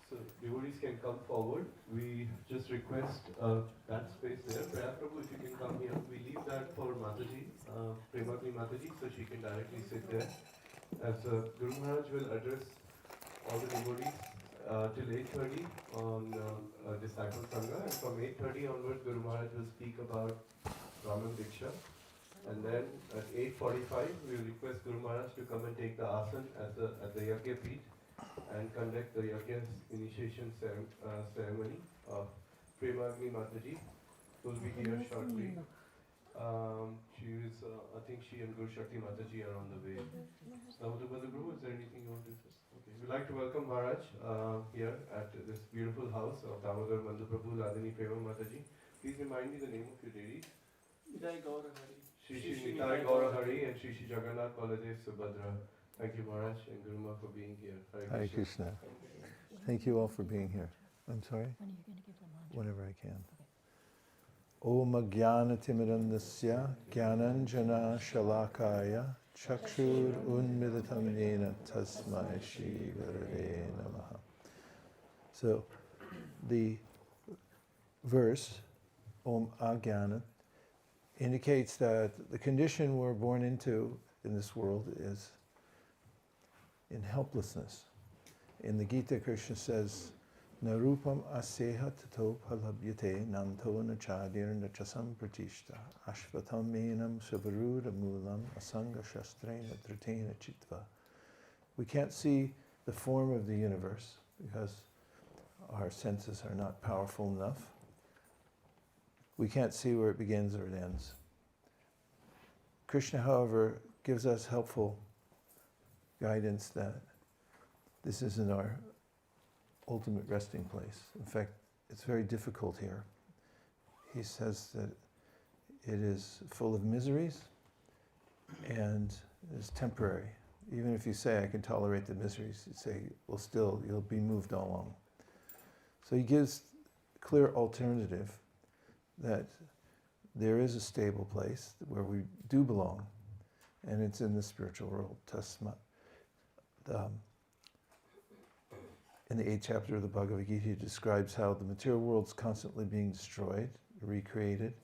So devotees can come forward. We just request that space there. Perhaps Prabhu, if you can come here. We leave that for Mataji, Premagni Mataji, so she can directly sit there. As Guru Maharaj will address all the devotees till 8:30 on Disciple Sanga, and from 8:30 onwards, Guru Maharaj will speak about Brahman Diksha. And then at 8:45, we will request Guru Maharaj to come and take the asan at the Yajna Peeth and conduct the Yajna initiation ceremony of Premagni Mataji, who will be here shortly. She is, I think she and Guru Shakti Mataji are on the way. Damodar Guru, is there anything you want to say? Okay, we'd like to welcome Maharaj here at this beautiful house of Damodar Mandu Prabhu Ladini Prema Mataji. Please remind me the name of your deities. Jai Gaura Hari. Shri Shri Nitai Gaura Hari and Shri Shri Jagannath Baladev Subhadra. Thank you, Maharaj and Guruma, for being here. Hare Krishna. Thank you all for being here. I'm sorry? When are you going to give the mantra? Whenever I can. Om Jnana Timirandasya Jnananjana Shalakaya Chakshur Unmilitam Yena Tasmai Shri Gurave Namaha. So the verse Om Ajnana indicates that the condition we're born into in this world is in helplessness. In the Gita, Krishna says, Narupam aseha tato palabhyate nanto nachadir nachasam pratishta ashvatam menam savarura mulam asanga shastrena dritena chitva. We can't see the form of the universe because our senses are not powerful enough. We can't see where it begins or it ends. Krishna, however, gives us helpful guidance that this isn't our ultimate resting place. In fact, it's very difficult here. He says that it is full of miseries and is temporary. Even if you say, I can tolerate the miseries, you say, well, still, you'll be moved along. So he gives clear alternative that there is a stable place where we do belong, and it's in the spiritual world. Tasma. In the 8th chapter of the Bhagavad Gita, he describes how the material world's constantly being destroyed, recreated,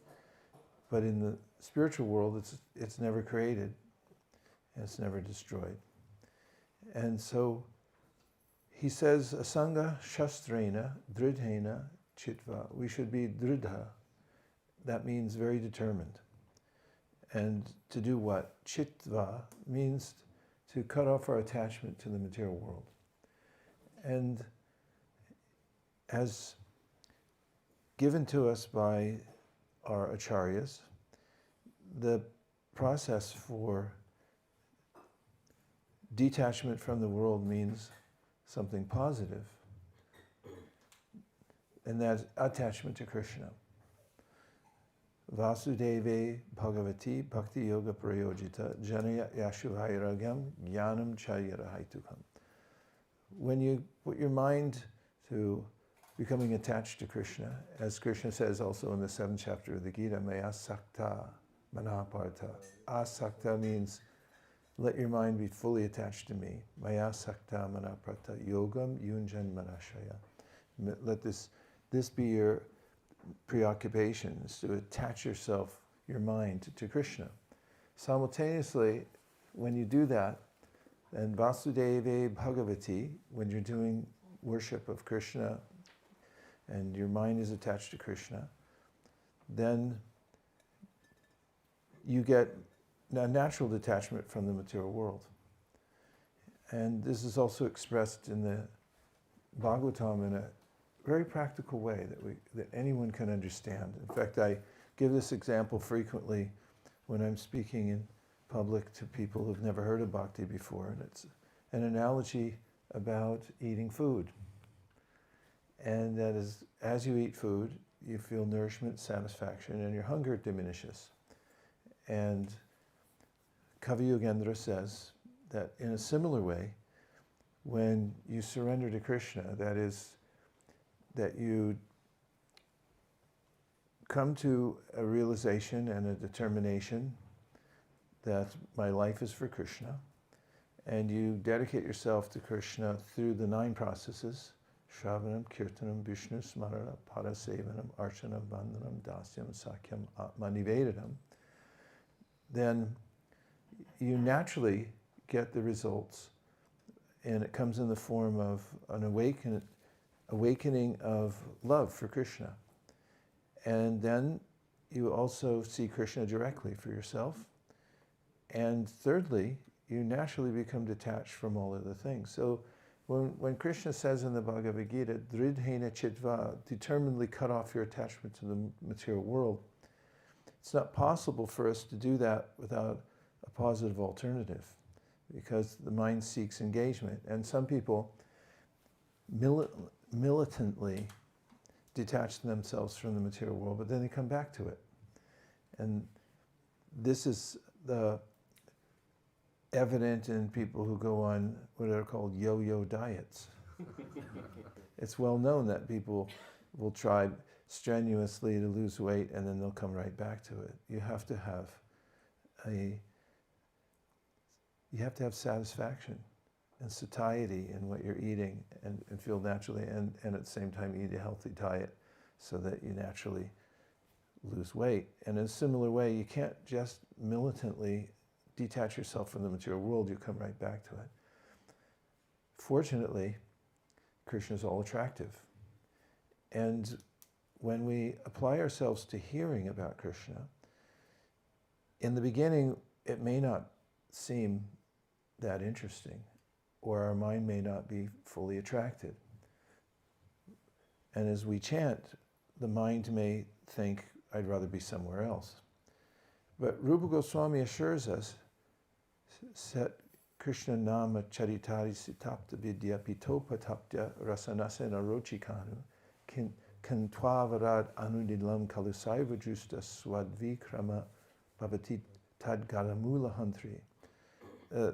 but in the spiritual world, it's never created, and it's never destroyed. And so he says, Asanga shastrena dridhena chitva. We should be dridha. That means very determined. And to do what? Chitva means to cut off our attachment to the material world. And as given to us by our acharyas, the process for detachment from the world means something positive, and that's attachment to Krishna. Vasudeve Bhagavati Bhakti Yoga Prayojita Janaya Yashuvairagam Jnanam Chayarahaitukam. When you put your mind to becoming attached to Krishna, as Krishna says also in the 7th chapter of the Gita, Maya Sakta Manapartha. Asakta means let your mind be fully attached to me. Maya Sakta Manapartha Yogam Yunjan Manashaya. Let this be your preoccupation, is to attach your mind to Krishna. Simultaneously, when you do that, and Vasudeve Bhagavati, when you're doing worship of Krishna and your mind is attached to Krishna, then you get a natural detachment from the material world. And this is also expressed in the Bhagavatam in a very practical way that anyone can understand. In fact, I give this example frequently when I'm speaking in public to people who've never heard of bhakti before, and it's an analogy about eating food. And that is, as you eat food, you feel nourishment, satisfaction, and your hunger diminishes. And Kavi Yogendra says that in a similar way, when you surrender to Krishna, that is, that you come to a realization and a determination that my life is for Krishna, and you dedicate yourself to Krishna through the 9 processes, Shravanam, Kirtanam, Vishnu Smarana, Parasevanam, Archanam, Vandanam, Dasyam, Sakyam, Atmanivedam, then you naturally get the results, and it comes in the form of an awakening of love for Krishna. And then you also see Krishna directly for yourself. And thirdly, you naturally become detached from all other things. So when Krishna says in the Bhagavad Gita, Dridhena Chitva, determinedly cut off your attachment to the material world, it's not possible for us to do that without a positive alternative, because the mind seeks engagement. And some people militantly detach themselves from the material world, but then they come back to it. And this is evident in people who go on what are called yo-yo diets. It's well known that people will try strenuously to lose weight and then they'll come right back to it. You have to have satisfaction and satiety in what you're eating and feel naturally, and at the same time eat a healthy diet so that you naturally lose weight. And in a similar way, you can't just militantly detach yourself from the material world, you come right back to it. Fortunately, Krishna is all attractive. And when we apply ourselves to hearing about Krishna, in the beginning, it may not seem that interesting, or our mind may not be fully attracted. And as we chant, the mind may think, I'd rather be somewhere else. But Rupa Goswami assures us, Set Krishna Nama Charitari Sitapta Vidya Pitopatapta Rasanasena Rochikanu Kantwavarad Anudilam Kalusaiva Justa Swadvikrama Bhavati Tadgaramula Hantri.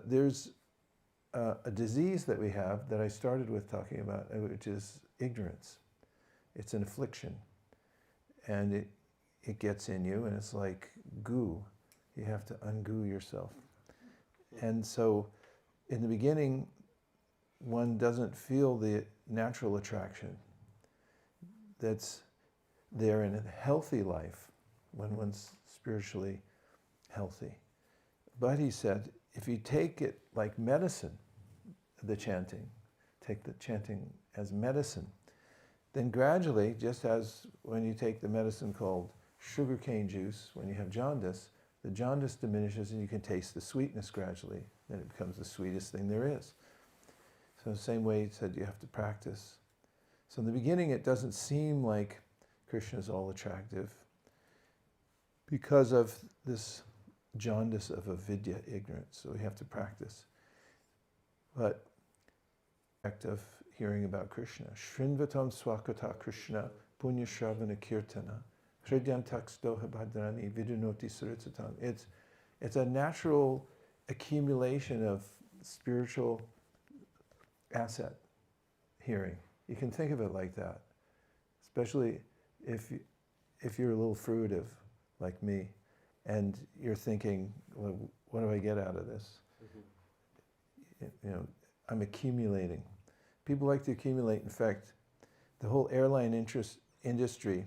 There's a disease that we have that I started with talking about, which is ignorance. It's an affliction. And it gets in you, and it's like goo. You have to ungoo yourself. And so, in the beginning, one doesn't feel the natural attraction that's there in a healthy life, when one's spiritually healthy. But he said, if you take it like medicine, the chanting, take the chanting as medicine, then gradually, just as when you take the medicine called sugarcane juice, when you have jaundice, the jaundice diminishes and you can taste the sweetness gradually. Then it becomes the sweetest thing there is. So the same way he said you have to practice. So in the beginning it doesn't seem like Krishna is all attractive because of this jaundice of avidya, ignorance. So we have to practice. But act of hearing about Krishna. Shrinvatam swakata Krishna punya shravana kirtana hridyam takstoha bhadrani vidunoti suritatam. It's a natural accumulation of spiritual asset, hearing. You can think of it like that, especially if you're a little fruitive like me, and you're thinking, well, what do I get out of this? You know, I'm accumulating. People like to accumulate. In fact, the whole airline industry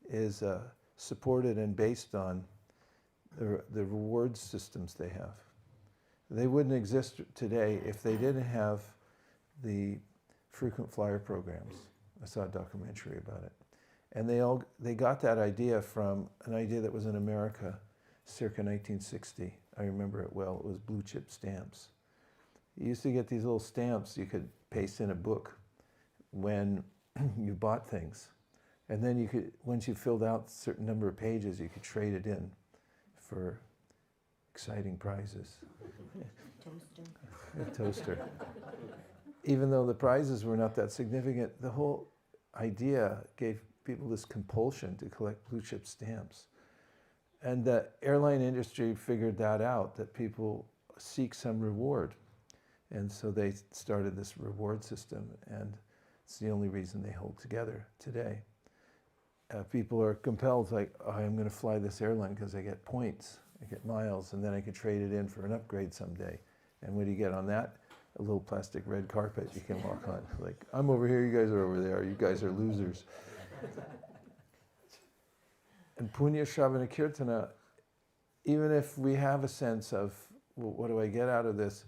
is supported and based on the reward systems they have. They wouldn't exist today if they didn't have the frequent flyer programs. I saw a documentary about it. And they got that idea from an idea that was in America circa 1960. I remember it well. It was blue chip stamps. You used to get these little stamps you could paste in a book when you bought things. And then you could, once you filled out a certain number of pages, you could trade it in for exciting prizes. A toaster. Even though the prizes were not that significant, the whole idea gave people this compulsion to collect blue chip stamps. And the airline industry figured that out, that people seek some reward. And so they started this reward system, and it's the only reason they hold together today. People are compelled, like, oh, I'm going to fly this airline because I get points, I get miles, and then I can trade it in for an upgrade someday. And what do you get on that? a little plastic red carpet you can walk on. Like, I'm over here, you guys are over there, you guys are losers. And Punya Shravana Kirtana, even if we have a sense of, well, what do I get out of this?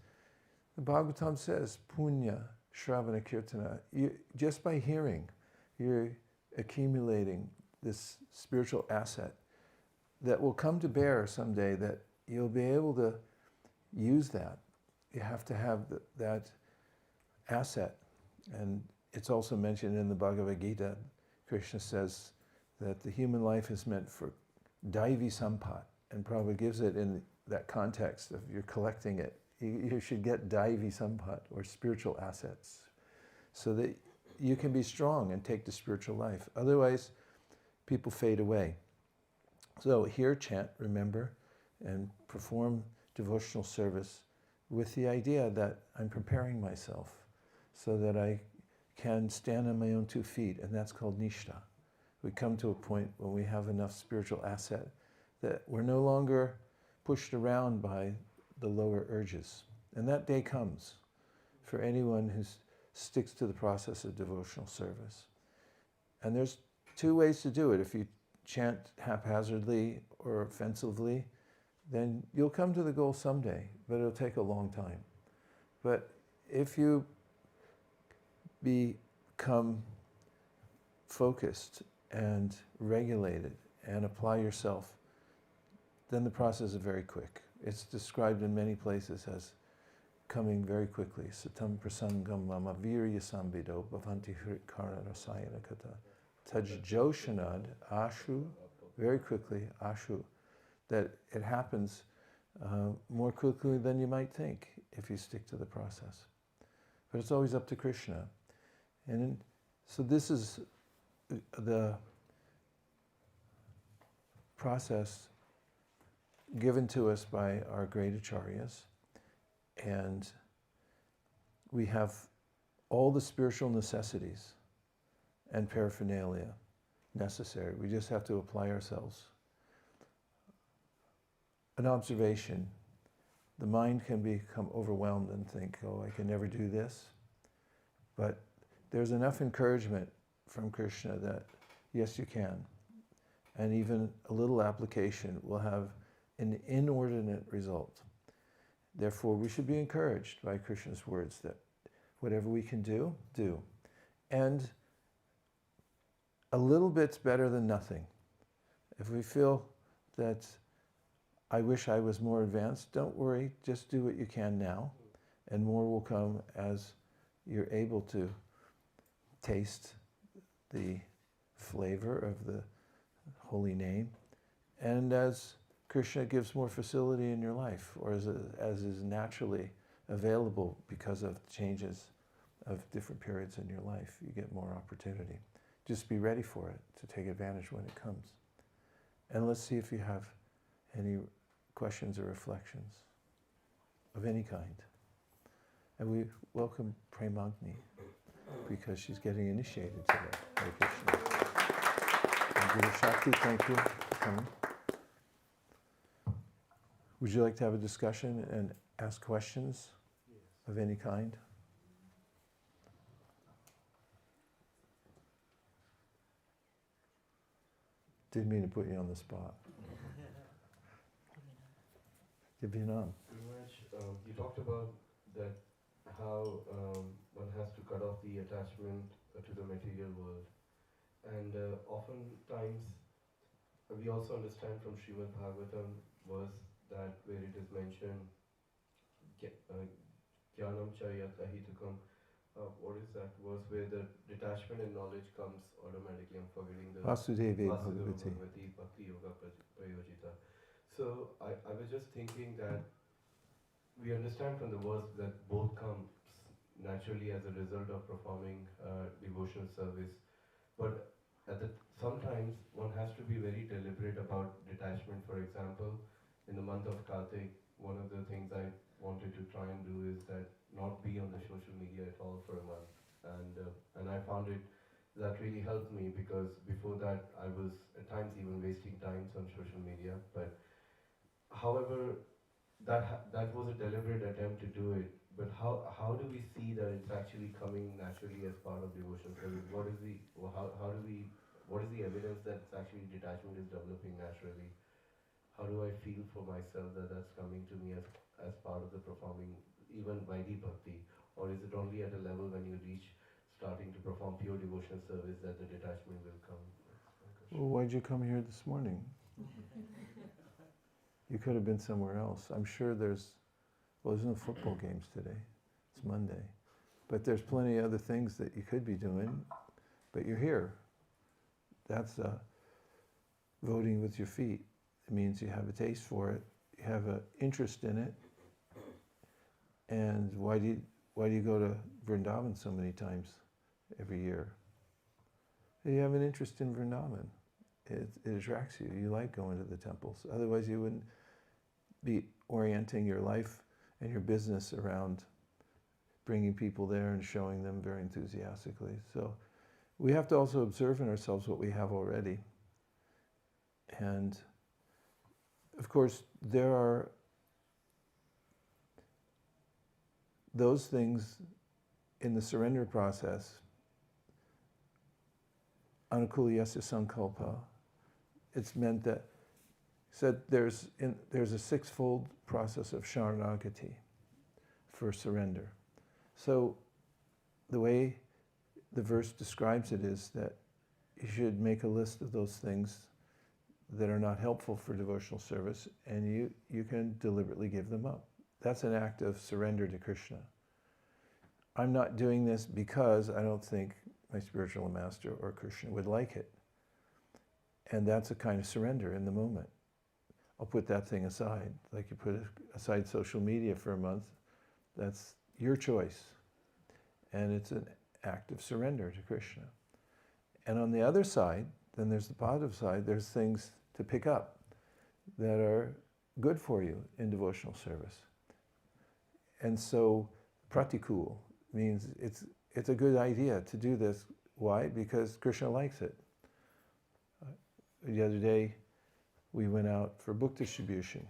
The Bhagavatam says, Punya Shravana Kirtana. Just by hearing, you're accumulating this spiritual asset that will come to bear someday, that you'll be able to use that. You have to have that asset. And it's also mentioned in the Bhagavad Gita. Krishna says that the human life is meant for Daivi Sampat, and Prabhupada gives it in that context of you're collecting it. You should get Daivi Sampat, or spiritual assets, so that you can be strong and take the spiritual life. Otherwise, people fade away. So hear, chant, remember, and perform devotional service with the idea that I'm preparing myself so that I can stand on my own 2 feet, and that's called Nishta. We come to a point when we have enough spiritual asset that we're no longer pushed around by the lower urges. And that day comes for anyone who sticks to the process of devotional service. And there's 2 ways to do it. If you chant haphazardly or offensively, then you'll come to the goal someday, but it'll take a long time. But if you become focused and regulated and apply yourself, then the process is very quick. It's described in many places as coming very quickly. Satam prasangam mama virya sambido bhavanti hritkara rasayana kata. Tajjoshanad ashu, very quickly, ashu, that it happens more quickly than you might think if you stick to the process. But it's always up to Krishna. And so this is the process given to us by our great acharyas, and we have all the spiritual necessities and paraphernalia necessary. We just have to apply ourselves. An observation: the mind can become overwhelmed and think, oh, I can never do this. But there's enough encouragement from Krishna that, yes, you can. And even a little application will have an inordinate result. Therefore, we should be encouraged by Krishna's words that whatever we can do, do. And a little bit's better than nothing. If we feel that I wish I was more advanced, don't worry, just do what you can now, and more will come as you're able to taste the flavor of the holy name, and as Krishna gives more facility in your life, or as is naturally available because of changes of different periods in your life, you get more opportunity. Just be ready for it, to take advantage when it comes. And let's see if you have any questions or reflections of any kind. And we welcome Premagni, because she's getting initiated today. Hare Krishna. And Guru Shakti, thank you for coming. Would you like to have a discussion and ask questions of any kind? Didn't mean to put you on the spot. Vietnam. You talked about that how one has to cut off the attachment to the material world, and oftentimes we also understand from Srimad Bhagavatam verse that where it is mentioned Jnanam cha yat ahitukam. What is that verse where the detachment and knowledge comes automatically? I'm forgetting the Vasudeva Vasudeva Bhagavati. Bhagavati Bhakti Yoga Prayojita. So I was just thinking that we understand from the verse that both comes naturally as a result of performing devotional service, but sometimes one has to be very deliberate about detachment. For example, in the month of Kartik, one of the things I wanted to try and do is that not be on the social media at all for a month, and I found it that really helped me, because before that I was at times even wasting times on social media. But however, that was a deliberate attempt to do it, but how do we see that it's actually coming naturally as part of devotional service? What is the how do we what is the evidence that it's actually detachment is developing naturally? How do I feel for myself that that's coming to me as part of the performing even Vaidhi Bhakti? Or is it only at a level when you reach starting to perform pure devotional service that the detachment will come? Well, why'd you come here this morning? You could have been somewhere else. I'm sure there's no football games today. It's Monday. But there's plenty of other things that you could be doing, but you're here. That's voting with your feet. It means you have a taste for it, you have an interest in it. And why do you go to Vrindavan so many times every year? You have an interest in Vrindavan. It attracts you. You like going to the temples. Otherwise you wouldn't be orienting your life and your business around bringing people there and showing them very enthusiastically. So we have to also observe in ourselves what we have already. And of course, there are those things in the surrender process, anukula yasya sankalpa. It's meant that there's a sixfold process of sharanagati for surrender. So the way the verse describes it is that you should make a list of those things that are not helpful for devotional service, and you can deliberately give them up. That's an act of surrender to Krishna. I'm not doing this because I don't think my spiritual master or Krishna would like it. And that's a kind of surrender in the moment. I'll put that thing aside. Like you put aside social media for a month, that's your choice. And it's an act of surrender to Krishna. And on the other side, then there's the positive side, there's things to pick up that are good for you in devotional service. And so pratikul means it's a good idea to do this. Why? Because Krishna likes it. The other day, we went out for book distribution.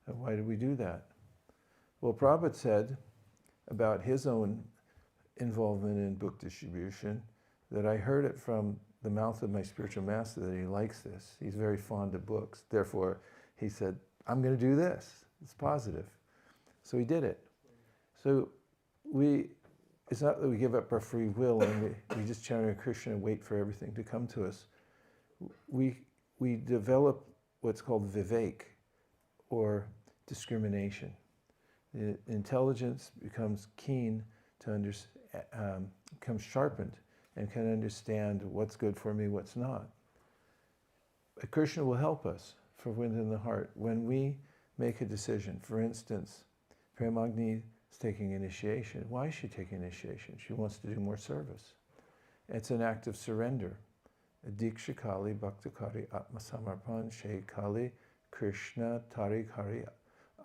And why did we do that? Well, Prabhupada said about his own involvement in book distribution that I heard it from the mouth of my spiritual master that he likes this. He's very fond of books. Therefore, he said, I'm going to do this. It's positive. So he did it. So it's not that we give up our free will and we just chant Hare Krishna and wait for everything to come to us. We develop what's called vivek, or discrimination. The intelligence becomes keen to becomes sharpened and can understand what's good for me, what's not. But Krishna will help us from within the heart. When we make a decision, for instance, Premagni is taking initiation. Why is she taking initiation? She wants to do more service. It's an act of surrender. Diksha Kali Bhaktakari Atma Samarpan Shai Kali Krishna Tarikari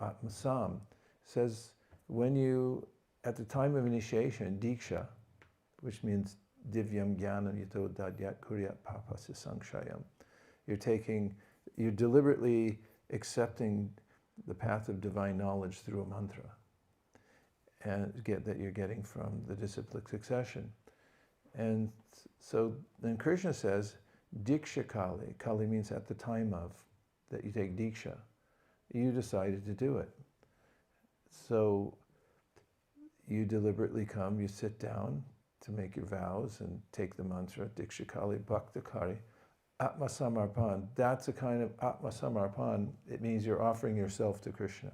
Atma Sam says when you, at the time of initiation, Diksha, which means Divyam Jnanam Yato Dadyat Kuryat Papasi Sankshayam, you're deliberately accepting the path of divine knowledge through a mantra and that you're getting from the disciplic succession. And so then Krishna says, Diksha Kali. Kali means at the time of, that you take Diksha. You decided to do it. So you deliberately come, you sit down to make your vows and take the mantra, Diksha Kali Bhaktakari, Atma Samarpan. That's a kind of Atma Samarpan. It means you're offering yourself to Krishna.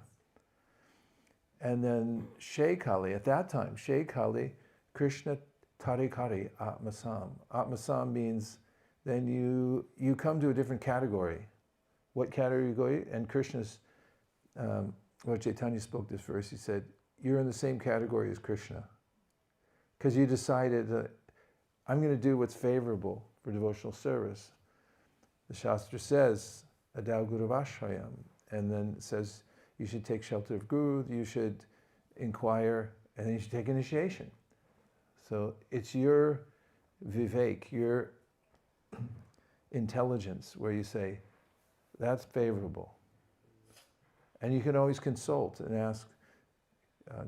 And then Shai Kali, at that time, Shai Kali, Krishna Tarikari Atmasam. Atmasam means then you come to a different category. What category you go in? And Krishna's, well, Chaitanya spoke this verse, he said, you're in the same category as Krishna. Because you decided that I'm going to do what's favorable for devotional service. The Shastra says, Adau Guru Vashrayam, and then it says you should take shelter of Guru, you should inquire, and then you should take initiation. So it's your vivek, your intelligence, where you say, that's favorable. And you can always consult and ask,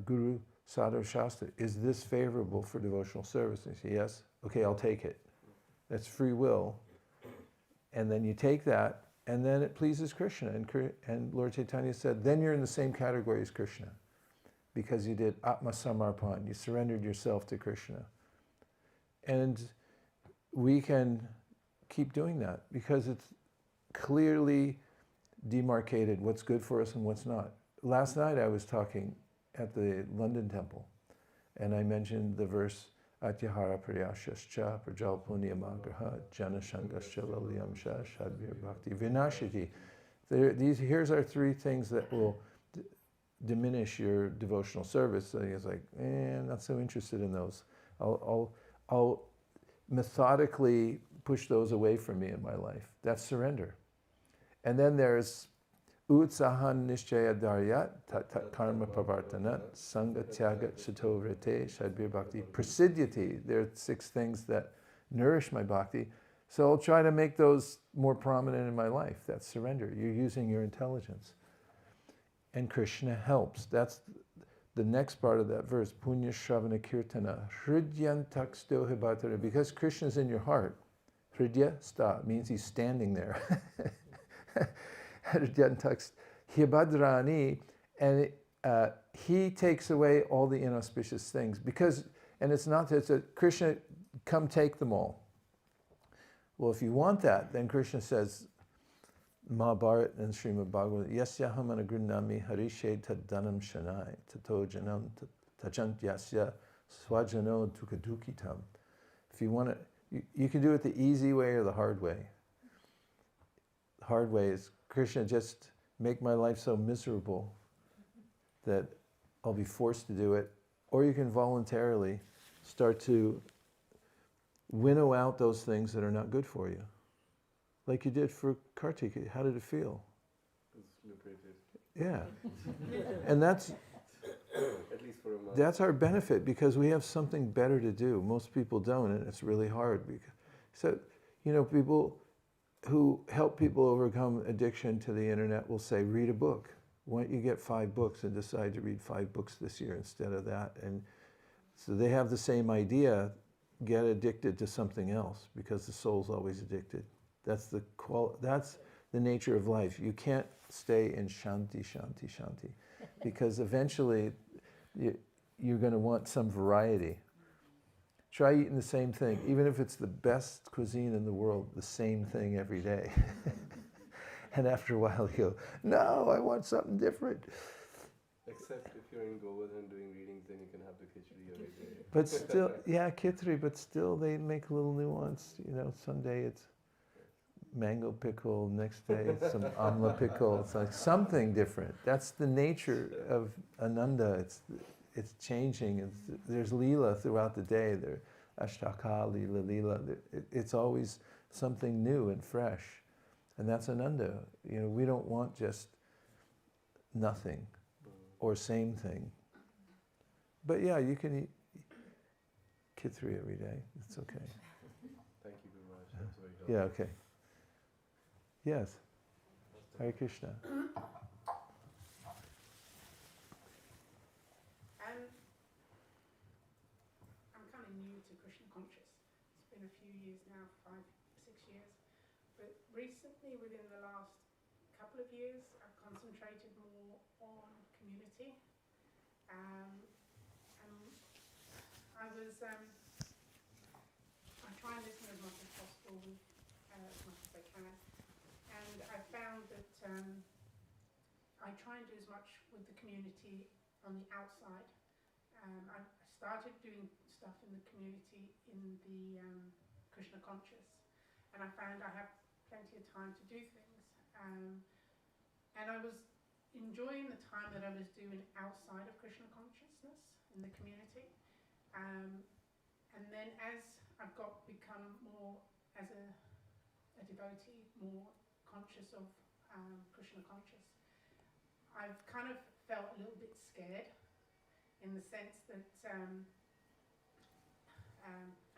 Guru, Sadhu Shastra, is this favorable for devotional service? And you say, yes, okay, I'll take it. That's free will. And then you take that, and then it pleases Krishna. And Lord Chaitanya said, then you're in the same category as Krishna, because you did Atma Samarpan, you surrendered yourself to Krishna. And we can keep doing that, because it's clearly demarcated what's good for us and what's not. Last night I was talking at the London Temple, and I mentioned the verse Atyahara Priyashascha Prajal Punyamagraha Jana Shangascha Lalyamsha Shadvir Bhakti Vinashiti. Here's our three things that will diminish your devotional service. So he's like, I'm not so interested in those. I'll methodically push those away from me in my life. That's surrender. And then there's Utsahan Nishchaya Daryat Tat Karma Pavartanat Sanga Tyagat Chato Vrete Shadbir Bhakti Prasidyati. There are 6 things that nourish my bhakti. So I'll try to make those more prominent in my life. That's surrender. You're using your intelligence. And Krishna helps. That's the next part of that verse. Punya Shravana Kirtana Hridyantak Stohibatara. Because Krishna's in your heart. Hridya sta means he's standing there. Hibhadrani, and he takes away all the inauspicious things. Because, and it's not that it's a Krishna, come take them all. Well, if you want that, then Krishna says, Mahabharat and Srimad Bhagavatam, Yasyaham anagrunnami harishe taddanam shanai tato janam tajant yasya swajano dukadukitam. If you want to, you can do it the easy way or the hard way. The hard way is Krishna, just make my life so miserable that I'll be forced to do it. Or you can voluntarily start to winnow out those things that are not good for you. Like you did for Kartik. How did it feel? It's liberated. Yeah. And that's, at least for a month. That's our benefit, because we have something better to do. Most people don't, and it's really hard. So, people who help people overcome addiction to the internet will say, read a book. Why don't you get 5 books and decide to read 5 books this year instead of that? And so they have the same idea, get addicted to something else, because the soul's always addicted. That's the nature of life. You can't stay in shanti, shanti, shanti, because eventually you're going to want some variety. Try eating the same thing, even if it's the best cuisine in the world, the same thing every day. And after a while you go, no, I want something different. Except if you're in Govardhan doing readings, then you can have the khichdi every day. But still, yeah, khichdi, but still they make a little nuance. Someday it's mango pickle, next day it's some amla pickle. It's like something different. That's the nature of Ananda. It's changing. There's Leela throughout the day. There, Ashtaka, Leela, Leela. It's always something new and fresh. And that's Ananda. We don't want just nothing or same thing. But yeah, you can eat Khithri every day. It's okay. Thank you very much. That's very helpful. Yeah, okay. Yes. Hare Krishna. I'm kind of new to Krishna conscious. It's been a few years now, 5, 6 years. But recently, within the last couple of years, I've concentrated more on community. And I try and listen as much as possible, as much as I can. And I found that I try and do as much with the community on the outside. I started doing stuff in the community in the Krishna conscious, and I found I have plenty of time to do things. And I was enjoying the time that I was doing outside of Krishna consciousness in the community. And then as I've become more, as a devotee, more conscious of Krishna conscious, I've kind of felt a little bit scared, in the sense that, how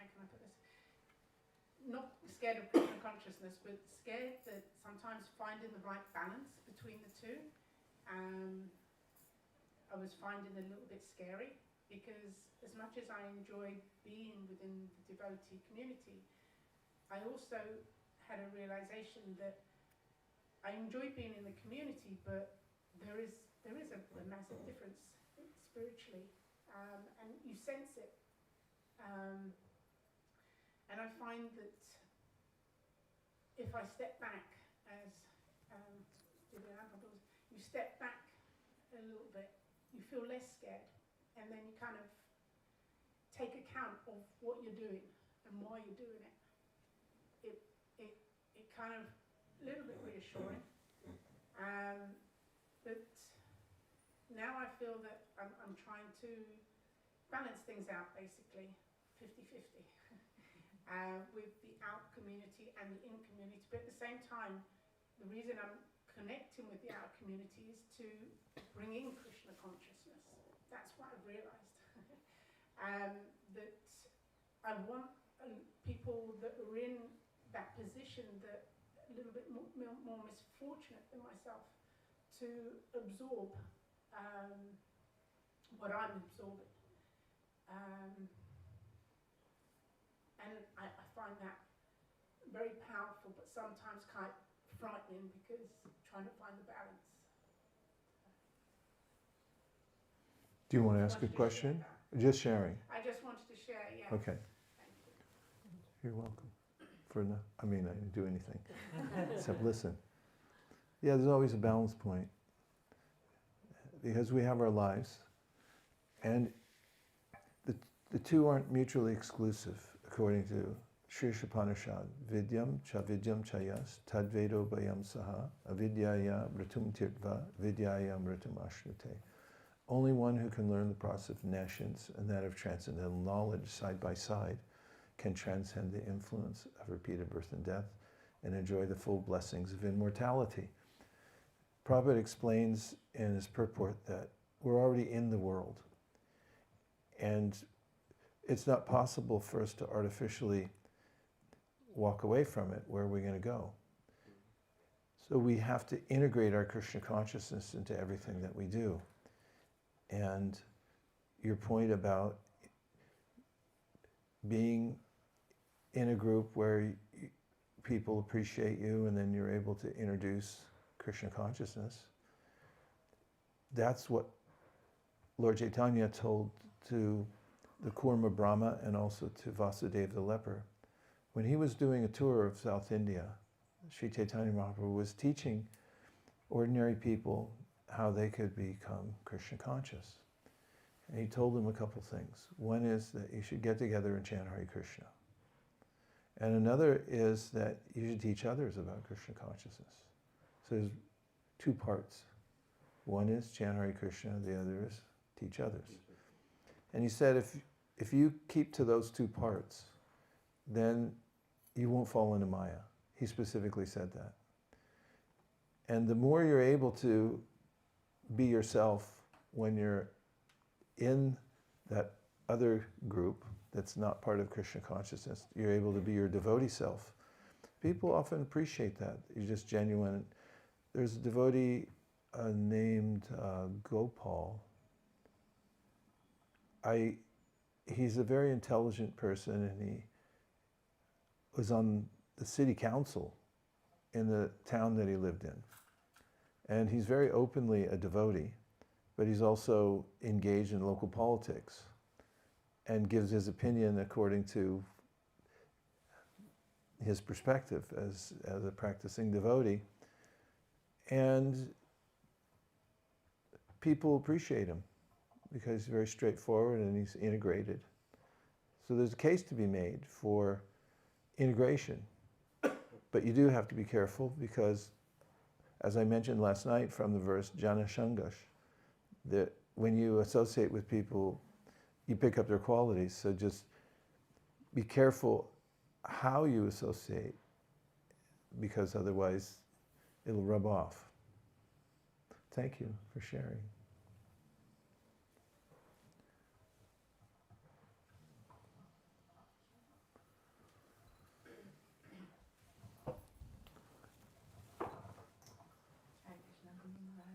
can I put this? Not scared of Krishna consciousness, but scared that sometimes finding the right balance between the two, I was finding a little bit scary. because as much as I enjoy being within the devotee community, I also had a realization that I enjoy being in the community, but there is a massive difference spiritually, and you sense it. And I find that if I step back, as you step back a little bit, you feel less scared, and then you kind of take account of what you're doing and why you're doing it. It kind of a little bit reassuring. But now I feel that I'm trying to balance things out, basically 50-50. With the out community and the in community, but at the same time, the reason I'm connecting with the out community is to bring in Krishna consciousness. That's what I've realized. That I want people that are in that position, that a little bit more misfortunate than myself, to absorb what I'm absorbing. And I find that very powerful, but sometimes quite frightening, because trying to find the balance. Do you want to ask a question? Just sharing. I just wanted to share, yeah. Okay. Thank you. You're welcome. I didn't do anything except listen. Yeah, there's always a balance point, because we have our lives, and the two aren't mutually exclusive, according to Sri Upanishad. Vidyam cha yas tadvedo bayam saha avidyaya mritum tirtva vidyaya mritum ashnute. Only one who can learn the process of nescience and that of transcendental knowledge side by side can transcend the influence of repeated birth and death and enjoy the full blessings of immortality. Prabhupada explains in his purport that we're already in the world, and it's not possible for us to artificially walk away from it. Where are we going to go? So we have to integrate our Krishna consciousness into everything that we do. And your point about being in a group where people appreciate you and then you're able to introduce Krishna consciousness, that's what Lord Chaitanya told to the Kurma Brahma and also to Vasudeva the leper. When he was doing a tour of South India, Sri Chaitanya Mahaprabhu was teaching ordinary people how they could become Krishna conscious. And he told them a couple things. One is that you should get together and chant Hare Krishna. And another is that you should teach others about Krishna consciousness. So there's two parts. One is chant Hare Krishna, the other is teach others. And he said if you keep to those two parts, then you won't fall into Maya. He specifically said that. And the more you're able to be yourself when you're in that other group that's not part of Krishna consciousness, you're able to be your devotee self. People often appreciate that. You're just genuine. There's a devotee named Gopal. He's a very intelligent person, and he was on the city council in the town that he lived in. And he's very openly a devotee, but he's also engaged in local politics and gives his opinion according to his perspective as a practicing devotee. And people appreciate him because he's very straightforward and he's integrated. So there's a case to be made for integration. But you do have to be careful because, as I mentioned last night from the verse Jana Shangash, that when you associate with people, you pick up their qualities. So just be careful how you associate, because otherwise it'll rub off. Thank you for sharing.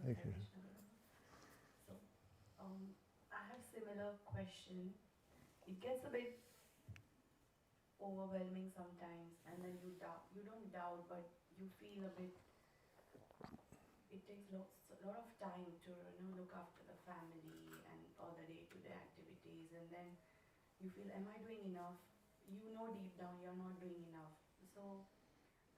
Thank you. So, I have similar question. It gets a bit overwhelming sometimes, and then you doubt. You don't doubt, but you feel a bit. It takes a lot of time to look after the family and all the day-to-day activities, and then you feel, am I doing enough? You know deep down you're not doing enough. So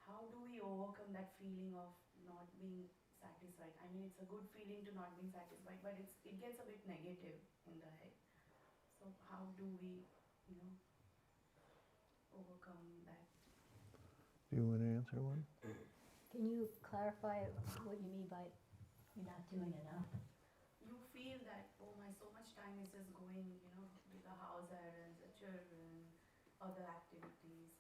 how do we overcome that feeling of not being satisfied? I mean, it's a good feeling to not being satisfied, but it gets a bit negative in the head. So how do we, you know, overcome that? Do you want to answer one? Can you clarify what you mean by you're not doing enough? You feel that, oh my, so much time is just going, with the house errands, the children, other activities.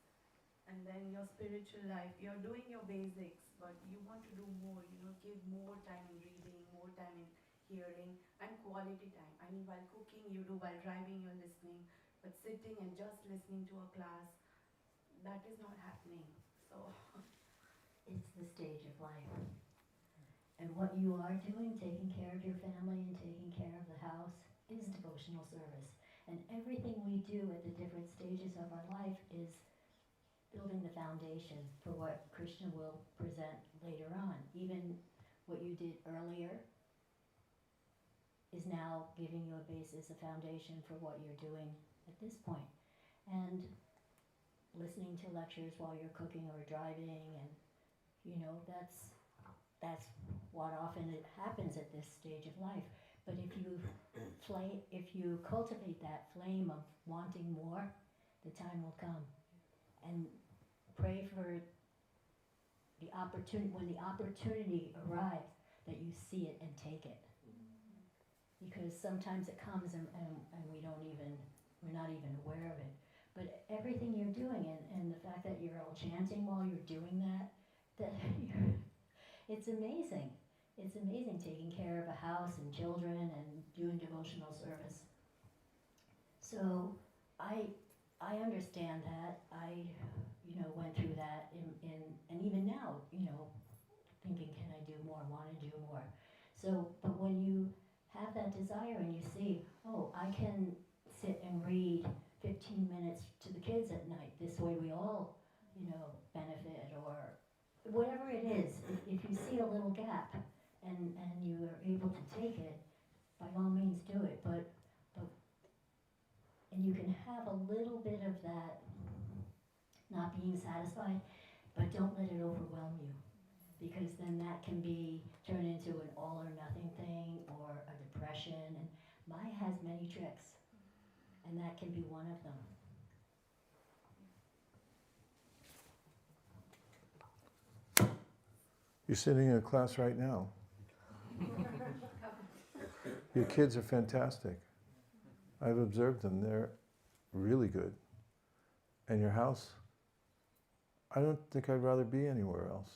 And then your spiritual life, you're doing your basics, but you want to do more, give more time in reading, more time in hearing, and quality time. I mean, while cooking you do, while driving you're listening, but sitting and just listening to a class, that is not happening. So It's the stage of life. And what you are doing, taking care of your family and taking care of the house, is devotional service. And everything we do at the different stages of our life is building the foundation for what Krishna will present later on. Even what you did earlier is now giving you a basis, a foundation for what you're doing at this point. And listening to lectures while you're cooking or driving, and that's what often it happens at this stage of life. But if you cultivate that flame of wanting more, the time will come. And pray for the opportunity, when the opportunity arrives, that you see it and take it. Because sometimes it comes and we're not even aware of it. But everything you're doing, and the fact that you're all chanting while you're doing that it's amazing. It's amazing, taking care of a house and children and doing devotional service. So I understand that. I went through that and even now, thinking, can I do more, want to do more. So, but when you have that desire and you see, oh, I can sit and read 15 minutes to the kids at night, this way we all, benefit, or whatever it is, if you see a little gap and you are able to take it, by all means do it, but and you can have a little bit of that not being satisfied, but don't let it overwhelm you, because then that can be turned into an all or nothing thing or a depression, and Maya has many tricks, and that can be one of them. You're sitting in a class right now. Your kids are fantastic. I've observed them. They're really good. And your house, I don't think I'd rather be anywhere else.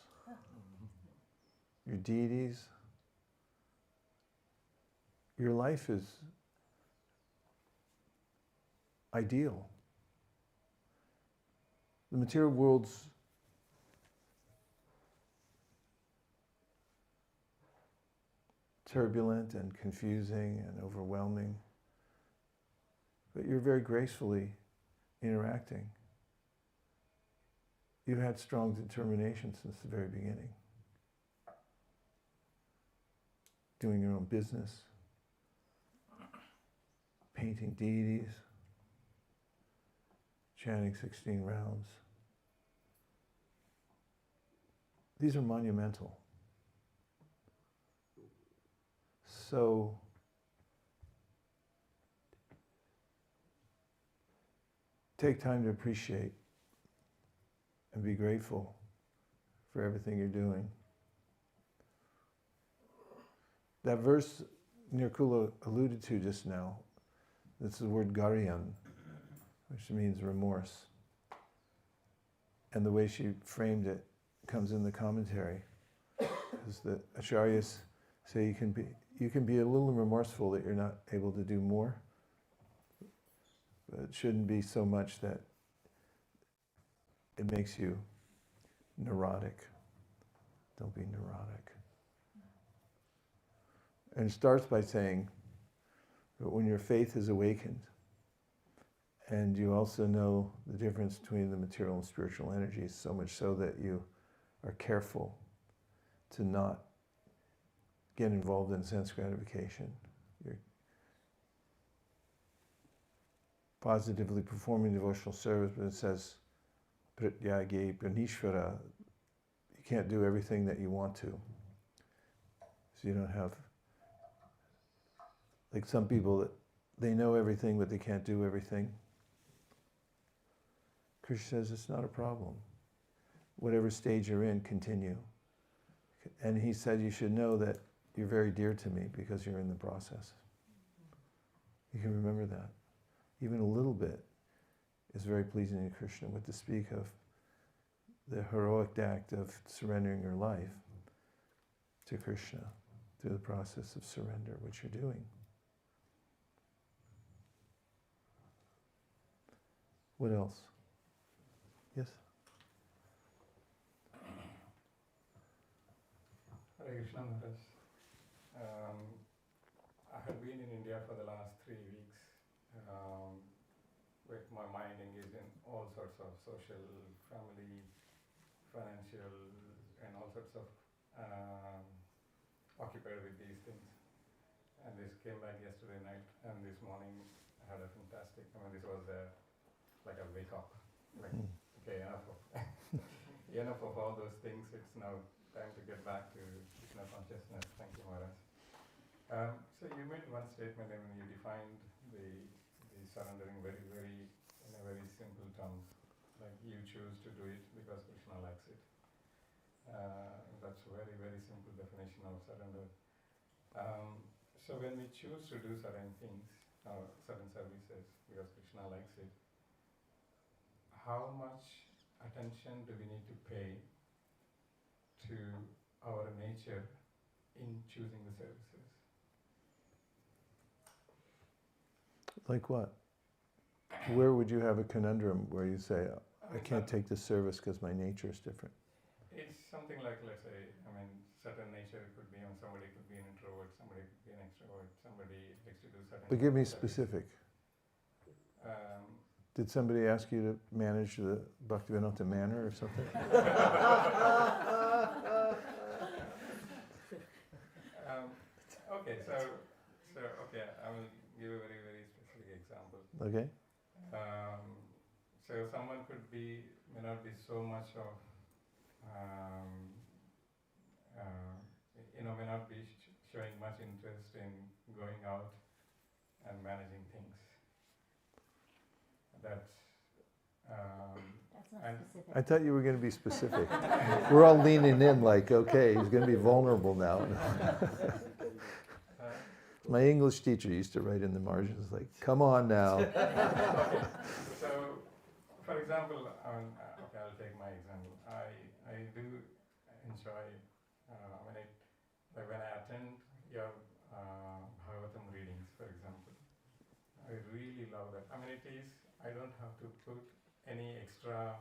Your deities, your life is ideal. The material world's turbulent and confusing and overwhelming, but you're very gracefully interacting. You've had strong determination since the very beginning. Doing your own business, painting deities, chanting 16 rounds. These are monumental. So, take time to appreciate and be grateful for everything you're doing. That verse Nirakula alluded to just now, this is the word garyan, which means remorse. And the way she framed it comes in the commentary, is that acharyas say you can be a little remorseful that you're not able to do more, but it shouldn't be so much that it makes you neurotic. Don't be neurotic. And it starts by saying But when your faith is awakened, and you also know the difference between the material and spiritual energies, so much so that you are careful to not get involved in sense gratification. You're positively performing devotional service, but it says, Pratyage Pranishvara, you can't do everything that you want to. So you don't have, like some people that they know everything but they can't do everything. Krishna says it's not a problem. Whatever stage you're in, continue. And he said you should know that you're very dear to me because you're in the process. You can remember that. Even a little bit is very pleasing to Krishna. What to speak of the heroic act of surrendering your life to Krishna through the process of surrender, which you're doing. What else? Yes? Hare Krishna Maharaj. I have been in India for the last 3 weeks, with my mind engaged in all sorts of social, family, financial, and all sorts of occupied with these things. And this came back yesterday night, and this morning I had a fantastic, this was like a wake up. Like, okay, enough of all those things. It's now time to get back to Krishna consciousness. Thank you, Maharaj. So you made one statement and you defined the surrendering in a very simple terms. Like you choose to do it because Krishna likes it. That's a very, very simple definition of surrender. So when we choose to do certain things, certain services because Krishna likes it, how much attention do we need to pay to our nature in choosing the services? Like what? Where would you have a conundrum where you say, I can't take this service because my nature is different? It's something like, let's say, certain nature could be, somebody could be an introvert, somebody could be an extrovert, somebody likes to do certain. But give me services. specific. Did somebody ask you to manage the Bhaktivinoda Manor or something? Okay, so okay, I will give a very, very specific example. Okay. So someone may not be so much of, may not be showing much interest in going out and managing things. That's not specific. I thought you were going to be specific. We're all leaning in like, okay, he's going to be vulnerable now. My English teacher used to write in the margins like, come on now. Okay. So, for example, I'll take my example. I do enjoy, when I attend your Bhagavatam readings, for example. I really love that. I don't have to put any extra,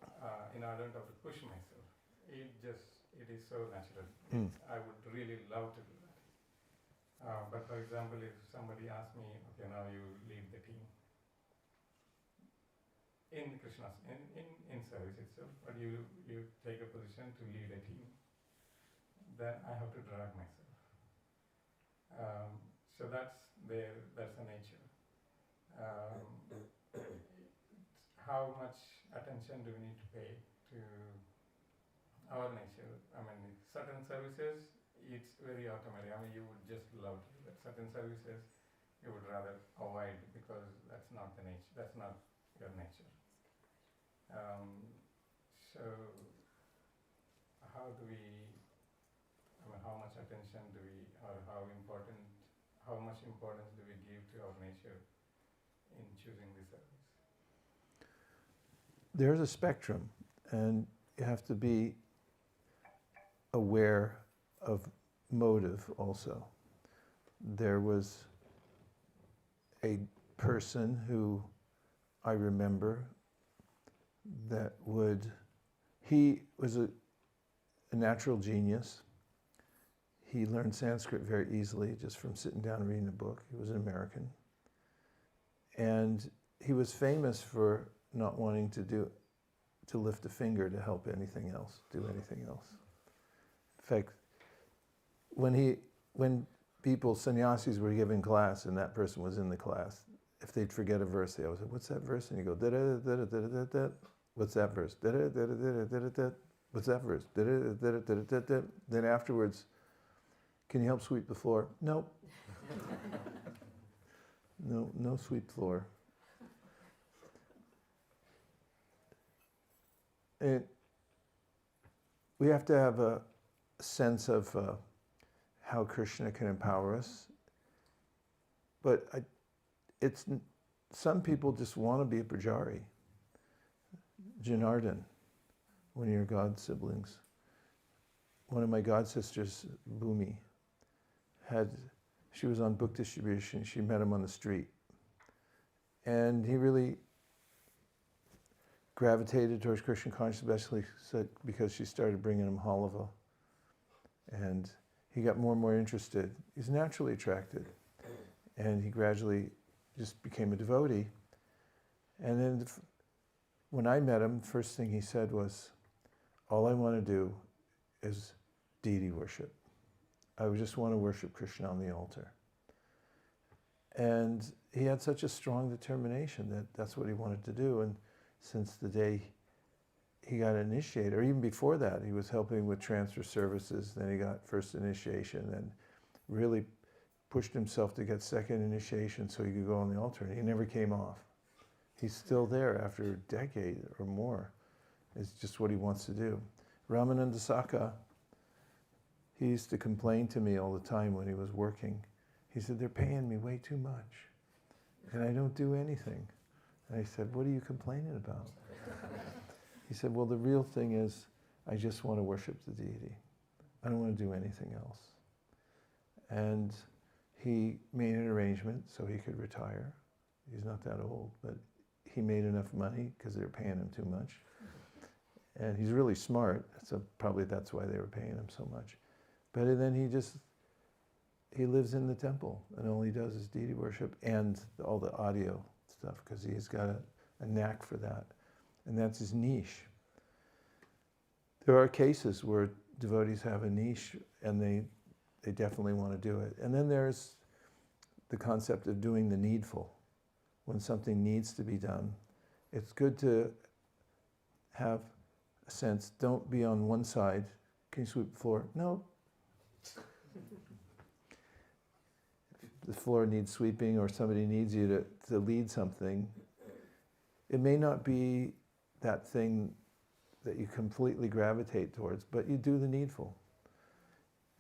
I don't have to push myself. It is so natural. I would really love to do that. But for example, if somebody asks me, okay, now you lead the team. In Krishna's, in service itself, but you take a position to lead a team, then I have to drag myself. So that's a nature. How much attention do we need to pay to our nature? Certain services, it's very automatic. You would just love to do that. Certain services, you would rather avoid because that's not the nature. That's not your nature. So how do we? How much attention do we, or how much importance do we give to our nature in choosing this service? There's a spectrum, and you have to be aware of motive also. There was a person who I remember that he was a natural genius. he learned Sanskrit very easily just from sitting down and reading a book. He was an American. And he was famous for not wanting to lift a finger to help anything else, do anything else. In fact, when people, sannyasis, were giving class and that person was in the class, if they'd forget a verse, they always say, "What's that verse?" And you go, "Da-da-da-da-da-da-da-da." "What's that verse?" "Da-da-da-da-da-da-da-da." "What's that verse?" "Da-da-da-da-da-da-da." Then afterwards, "Can you help sweep the floor?" "Nope." No sweep floor. We have to have a sense of how Krishna can empower us. But some people just want to be a Pujari. Janardhan, one of your god siblings. One of my god sisters, Bhumi, she was on book distribution. She met him on the street. And he really gravitated towards Krishna consciousness, especially because she started bringing him halava. And he got more and more interested. He's naturally attracted. And he gradually just became a devotee. And then when I met him, the first thing he said was, "All I want to do is deity worship. I just want to worship Krishna on the altar." And he had such a strong determination that that's what he wanted to do. And since the day he got initiated, or even before that, he was helping with transfer services. Then he got first initiation and really pushed himself to get second initiation so he could go on the altar. And he never came off. He's still there after a decade or more. It's just what he wants to do. Ramananda Saka, he used to complain to me all the time when he was working. He said, "They're paying me way too much, and I don't do anything." And I said, "What are you complaining about?" He said, "Well, the real thing is, I just want to worship the deity. I don't want to do anything else." And he made an arrangement so he could retire. He's not that old, but he made enough money because they were paying him too much. And he's really smart, so probably that's why they were paying him so much. But then he lives in the temple, and all he does is deity worship and all the audio stuff, because he's got a knack for that. And that's his niche. There are cases where devotees have a niche, and they definitely want to do it. And then there's the concept of doing the needful. When something needs to be done, it's good to have a sense, don't be on one side. "Can you sweep the floor?" "No." If the floor needs sweeping or somebody needs you to lead something, it may not be that thing that you completely gravitate towards, but you do the needful.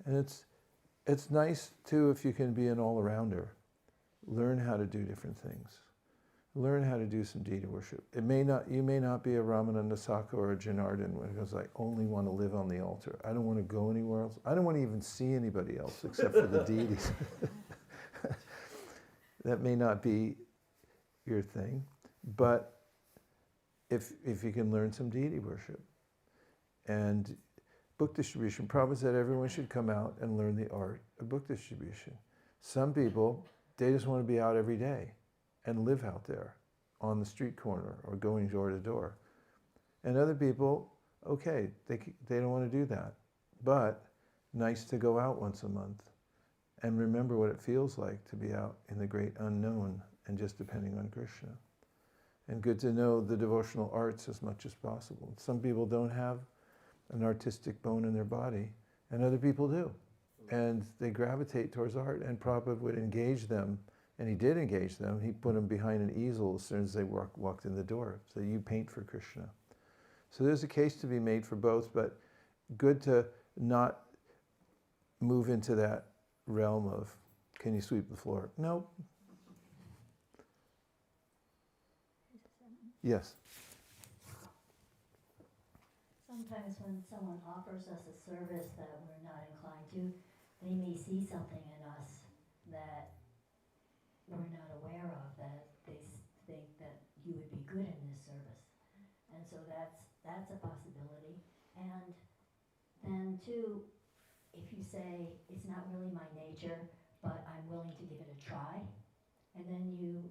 And it's nice too if you can be an all-arounder. Learn how to do different things. Learn how to do some deity worship. You may not be a Ramananda Saka or a Janardhan because I only want to live on the altar. I don't want to go anywhere else. I don't want to even see anybody else except for the deities. That may not be your thing, but if you can learn some deity worship. And book distribution, Prabhupada said everyone should come out and learn the art of book distribution. Some people, they just want to be out every day and live out there on the street corner or going door to door. And other people, okay, they don't want to do that. But nice to go out once a month and remember what it feels like to be out in the great unknown and just depending on Krishna. And good to know the devotional arts as much as possible. Some people don't have an artistic bone in their body, and other people do. And they gravitate towards art, and Prabhupada would engage them, and he did engage them. He put them behind an easel as soon as they walked in the door. So you paint for Krishna. So there's a case to be made for both, but good to not move into that realm of, can you sweep the floor? Nope. Yes. Sometimes when someone offers us a service that we're not inclined to, they may see something in us that we're not aware of, that they think that you would be good in this service. And so that's a possibility. And then too, if you say, it's not really my nature, but I'm willing to give it a try, and then you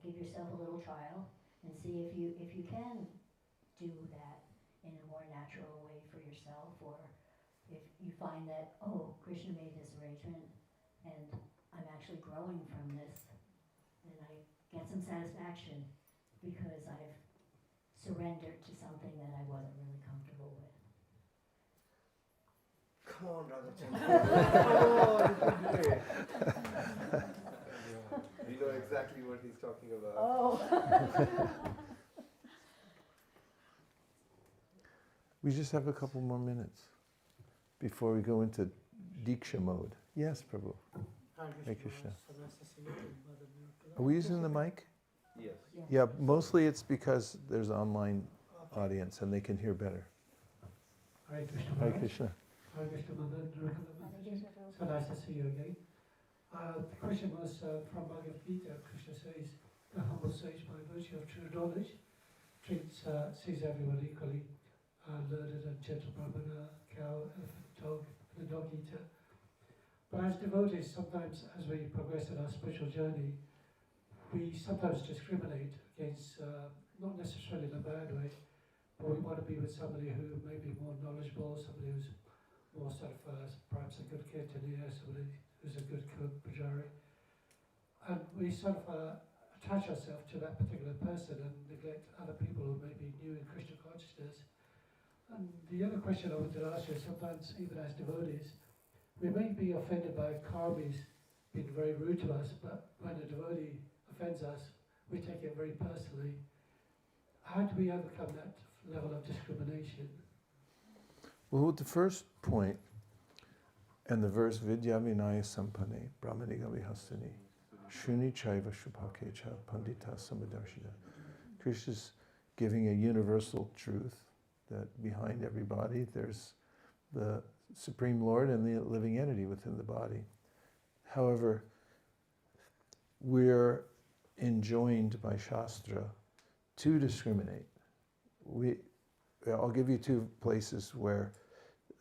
give yourself a little trial and see if you can do that in a more natural way for yourself, or if you find that, oh, Krishna made this arrangement and I'm actually growing from this, then I get some satisfaction because I've surrendered to something that I wasn't really comfortable with. Come on, brother. Come on, you can do it. We know exactly what he's talking about. Oh. We just have a couple more minutes before we go into Diksha mode. Yes, Prabhu. Hare Krishna. Are we using the mic? Yes. Yeah, mostly it's because there's online audience and they can hear better. Hare Krishna. Hare Krishna. Hare Krishna, Mother, Nirakula. So nice to see you again. The question was from Bhagavad Gita. Krishna says, the humble sage, by virtue of true knowledge, sees everyone equally, learned and gentle brahmana, cow, elephant, dog, and the dog eater. But as devotees, sometimes as we progress in our spiritual journey, we sometimes discriminate against, not necessarily in a bad way, but we want to be with somebody who may be more knowledgeable, somebody who's more sort of perhaps a good kirtaniya, somebody who's a good cook, pujari. And we sort of attach ourselves to that particular person and neglect other people who may be new in Krishna consciousness. And the other question I wanted to ask you is, sometimes even as devotees, we may be offended by karmis being very rude to us, but when a devotee offends us, we take it very personally. How do we overcome that level of discrimination? Well, with the first point, and the verse Vidya Vinaya Sampane, Brahmaniga Vihasani, Shuni Chaiva Shupakecha, Pandita Samadarshina. Krishna's giving a universal truth that behind everybody there's the Supreme Lord and the living entity within the body. However, we're enjoined by Shastra to discriminate. I'll give you two places where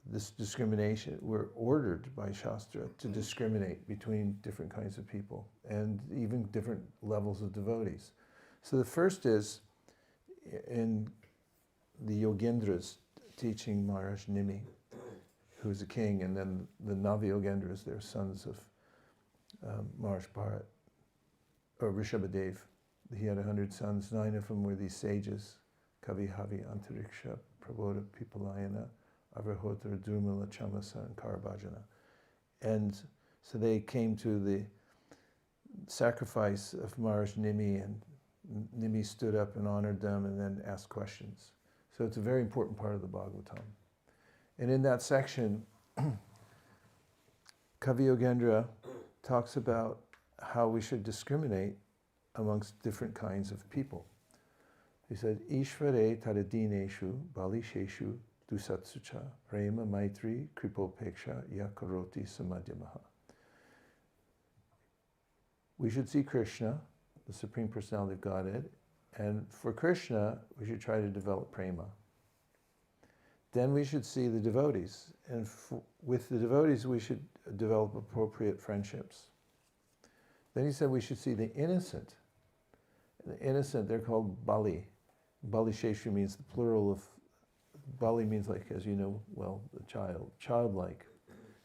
this discrimination, we're ordered by Shastra to discriminate between different kinds of people and even different levels of devotees. So the first is in the Yogendras teaching Maharaj Nimi, who's a king, and then the Navi-Yogendras, they're sons of Maharaj Bharat, or Rishabhadev. He had 100 sons, 9 of them were these sages, Kavi Havi Antariksha, Prabodha Pipalayana, Avrahotra, Durmala, Chamasa, and Karabhajana. And so they came to the sacrifice of Maharaj Nimi, and Nimi stood up and honored them and then asked questions. So it's a very important part of the Bhagavatam. And in that section, Kavi Yogendra talks about how we should discriminate amongst different kinds of people. He said, Ishvare taradineshu balisheshu dusatsucha prema maitri kripopeksha yakaroti samadhyamaha. We should see Krishna, the Supreme Personality of Godhead, and for Krishna, we should try to develop prema. Then we should see the devotees, and with the devotees we should develop appropriate friendships. Then he said we should see the innocent. The innocent, they're called Bali. Bali Sheshu means the plural of, Bali means like, as you know well, the child, childlike.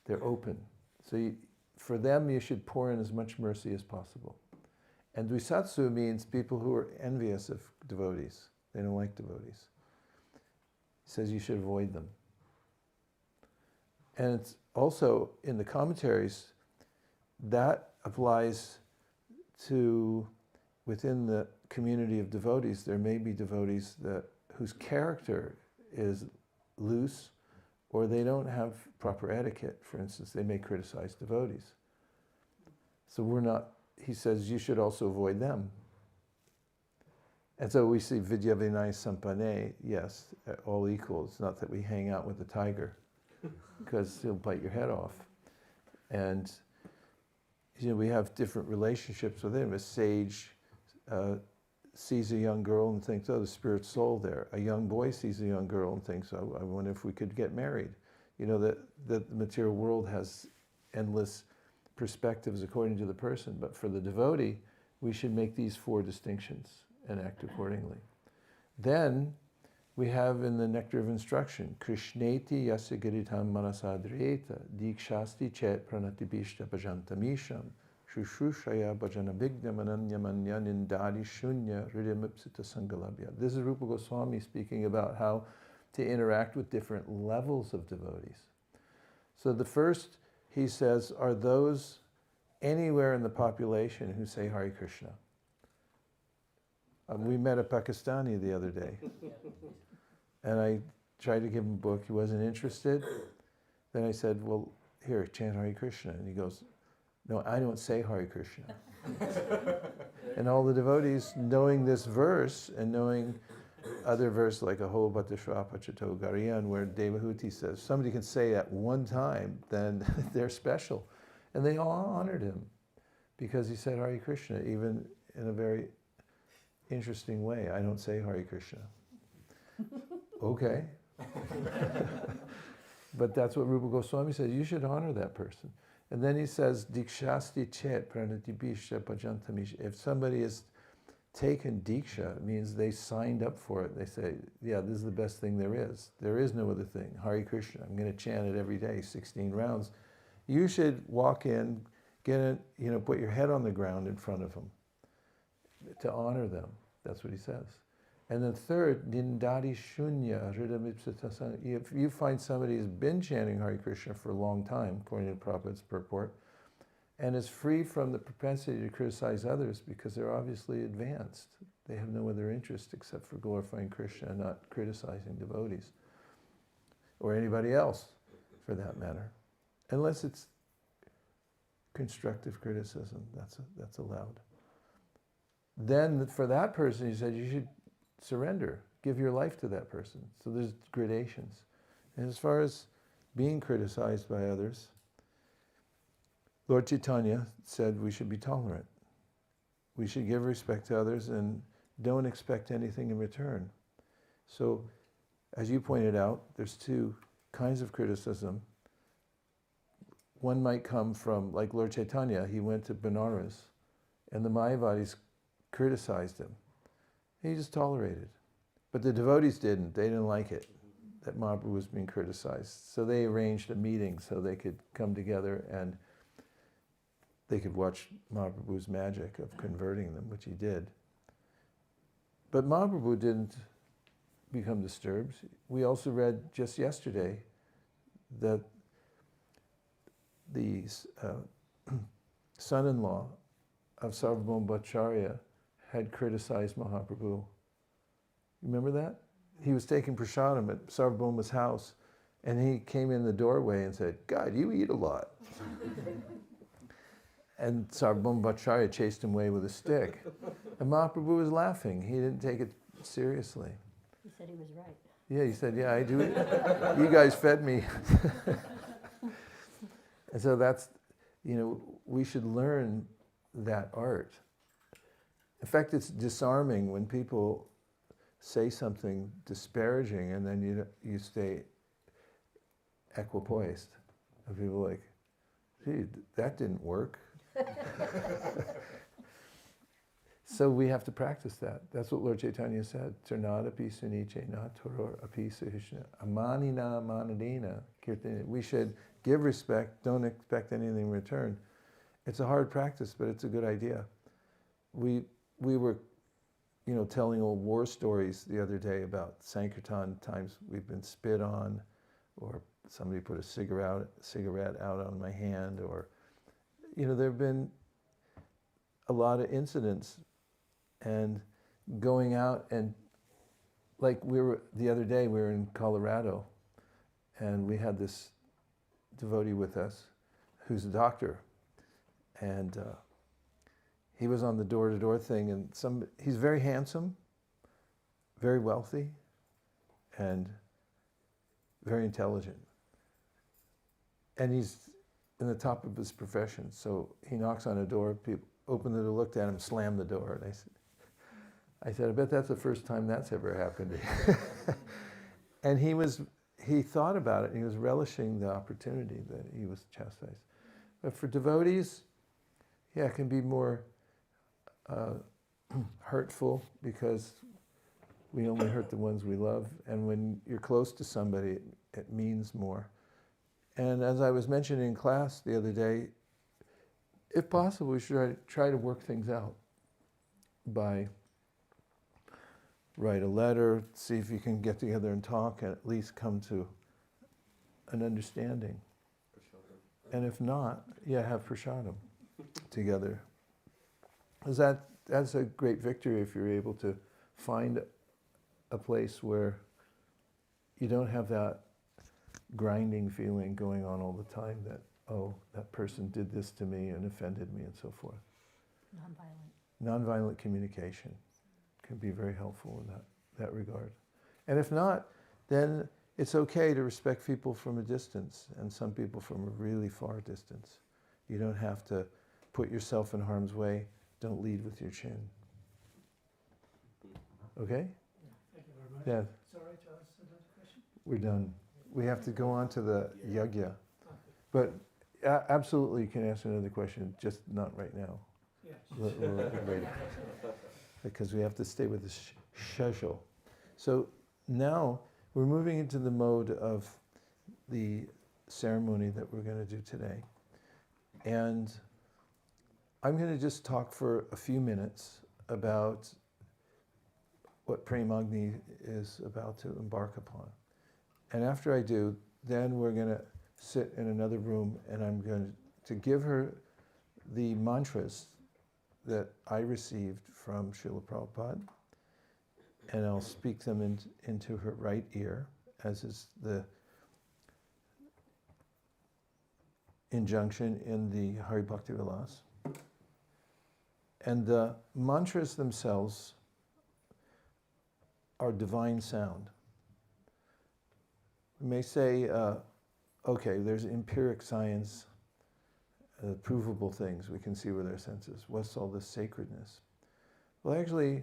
They're open. So for them you should pour in as much mercy as possible. And Dvisatsu means people who are envious of devotees. They don't like devotees. He says you should avoid them. And it's also in the commentaries, that applies to, within the community of devotees, there may be devotees whose character is loose, or they don't have proper etiquette. For instance, they may criticize devotees. So he says you should also avoid them. And so we see Vidya Vinaya Sampane, yes, all equal. It's not that we hang out with the tiger, because he'll bite your head off. And we have different relationships with him. A sage sees a young girl and thinks, oh, the spirit soul there. A young boy sees a young girl and thinks, oh, I wonder if we could get married. that the material world has endless perspectives according to the person. But for the devotee, we should make these 4 distinctions and act accordingly. Then we have in the Nectar of Instruction, Krishneti yasya giritam manasadriyeta, dikshasti chet pranatibishta bhajantamisham, shushushaya bhajana bhignam ananyamanya nindadi shunya hridamipsita sangalabhya. This is Rupa Goswami speaking about how to interact with different levels of devotees. So the first, he says, are those anywhere in the population who say Hare Krishna. We met a Pakistani the other day, and I tried to give him a book. He wasn't interested. Then I said, well, here, chant Hare Krishna. And he goes, no, I don't say Hare Krishna. And all the devotees, knowing this verse and knowing other verse like Aho Bhattashra Pachato Gariyan, where Devahuti says, somebody can say at one time, then they're special. And they all honored him because he said Hare Krishna, even in a very interesting way. I don't say Hare Krishna. Okay. But that's what Rupa Goswami says. You should honor that person. And then he says, Dikshasti chet pranatibhisha bhajantamish. If somebody has taken Diksha, it means they signed up for it. They say, yeah, this is the best thing there is. There is no other thing. Hare Krishna. I'm going to chant it every day, 16 rounds. You should walk in, get it, put your head on the ground in front of them to honor them. That's what he says. And then third, nindadi shunya hridamipsita. If you find somebody who's been chanting Hare Krishna for a long time, according to Prabhupada's purport, and is free from the propensity to criticize others because they're obviously advanced. They have no other interest except for glorifying Krishna and not criticizing devotees. Or anybody else, for that matter. Unless it's constructive criticism, that's allowed. Then for that person, he said, you should surrender, give your life to that person. So there's gradations. And as far as being criticized by others, Lord Chaitanya said we should be tolerant. We should give respect to others and don't expect anything in return. So, as you pointed out, there's 2 kinds of criticism. One might come from, like Lord Chaitanya, he went to Benares, and the Mayavadis criticized him. He just tolerated. But the devotees didn't. They didn't like it, that Mahaprabhu was being criticized. So they arranged a meeting so they could come together and they could watch Mahaprabhu's magic of converting them, which he did. But Mahaprabhu didn't become disturbed. We also read just yesterday that the son-in-law of Sarvabhauma Bhattacharya had criticized Mahaprabhu. Remember that? He was taking prasadam at Sarvabhauma's house, and he came in the doorway and said, God, you eat a lot. And Sarvabhauma Bhattacharya chased him away with a stick. And Mahaprabhu was laughing. He didn't take it seriously. He said he was right. Yeah, he said, yeah, I do. You guys fed me. And so that's, we should learn that art. In fact, it's disarming when people say something disparaging and then you stay equipoised. And people are like, gee, that didn't work. So we have to practice that. That's what Lord Chaitanya said. Tarnada api suniche na toror api suhishna amanina manadina kirtana. We should give respect, don't expect anything in return. It's a hard practice, but it's a good idea. We were, telling old war stories the other day about Sankirtan times we've been spit on, or somebody put a cigarette out on my hand, or, there have been a lot of incidents, and going out and, like the other day we were in Colorado, and we had this devotee with us who's a doctor, and he was on the door-to-door thing, and he's very handsome, very wealthy, and very intelligent. And he's in the top of his profession, so he knocks on a door, people opened the door, looked at him, slammed the door, and I said, I bet that's the first time that's ever happened to you. And he thought about it, and he was relishing the opportunity that he was chastised. But for devotees, yeah, it can be more hurtful because we only hurt the ones we love, and when you're close to somebody, it means more. And as I was mentioning in class the other day, if possible, we should try to work things out by write a letter, see if you can get together and talk, and at least come to an understanding. And if not, yeah, have prasadam together. Because that's a great victory if you're able to find a place where you don't have that grinding feeling going on all the time that, oh, that person did this to me and offended me and so forth. Nonviolent. Nonviolent communication can be very helpful in that regard. And if not, then it's okay to respect people from a distance and some people from a really far distance. You don't have to put yourself in harm's way. Don't lead with your chin. Okay? Thank you very much. Yeah, It's all right to ask another question? we're done. We have to go on to the yagya. But absolutely you can ask another question, just not right now. Yes. Later. Because we have to stay with the schedule. So now we're moving into the mode of the ceremony that we're going to do today. And I'm going to just talk for a few minutes about what Premagni is about to embark upon. And after I do, then we're going to sit in another room and I'm going to give her the mantras that I received from Srila Prabhupada, and I'll speak them into her right ear, as is the injunction in the Hari Bhakti Vilas. And the mantras themselves are divine sound. We may say, okay, there's empiric science, provable things we can see with our senses. What's all this sacredness? Well, actually,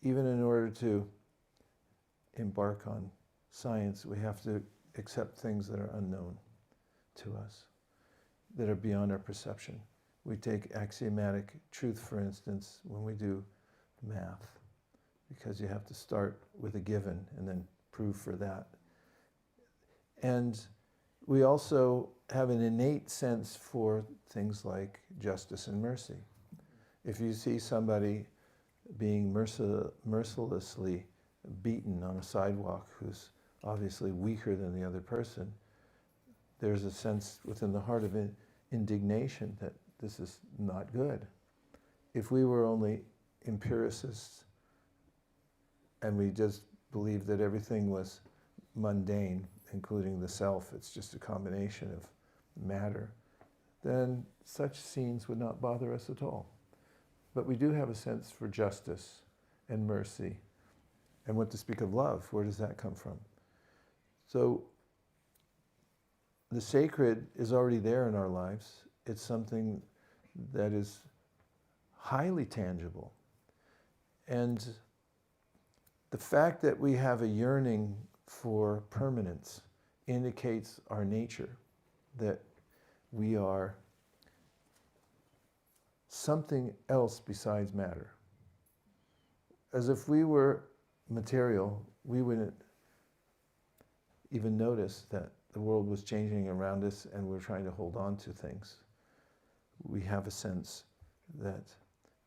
even in order to embark on science, we have to accept things that are unknown to us, that are beyond our perception. We take axiomatic truth, for instance, when we do math, because you have to start with a given and then prove for that. And we also have an innate sense for things like justice and mercy. If you see somebody being mercilessly beaten on a sidewalk who's obviously weaker than the other person, there's a sense within the heart of indignation that this is not good. If we were only empiricists and we just believed that everything was mundane, including the self, it's just a combination of matter, then such scenes would not bother us at all. But we do have a sense for justice and mercy. And what to speak of love, where does that come from? So the sacred is already there in our lives. It's something that is highly tangible. And the fact that we have a yearning for permanence indicates our nature, that we are something else besides matter. As if we were material, we wouldn't even notice that the world was changing around us and we're trying to hold on to things. We have a sense that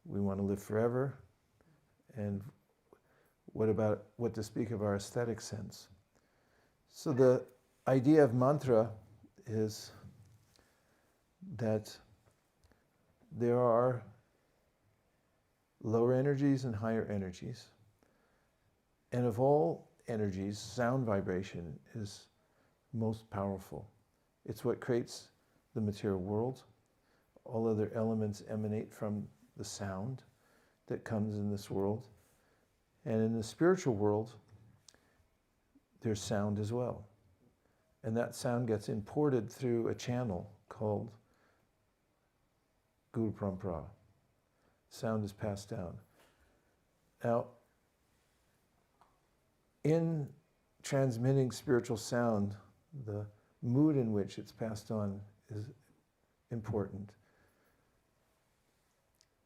we want to live forever, and what to speak of our aesthetic sense. So the idea of mantra is that there are lower energies and higher energies. And of all energies, sound vibration is most powerful. It's what creates the material world. All other elements emanate from the sound that comes in this world. And in the spiritual world, there's sound as well. And that sound gets imported through a channel called Guru Parampara. Sound is passed down. Now, in transmitting spiritual sound, the mood in which it's passed on is important.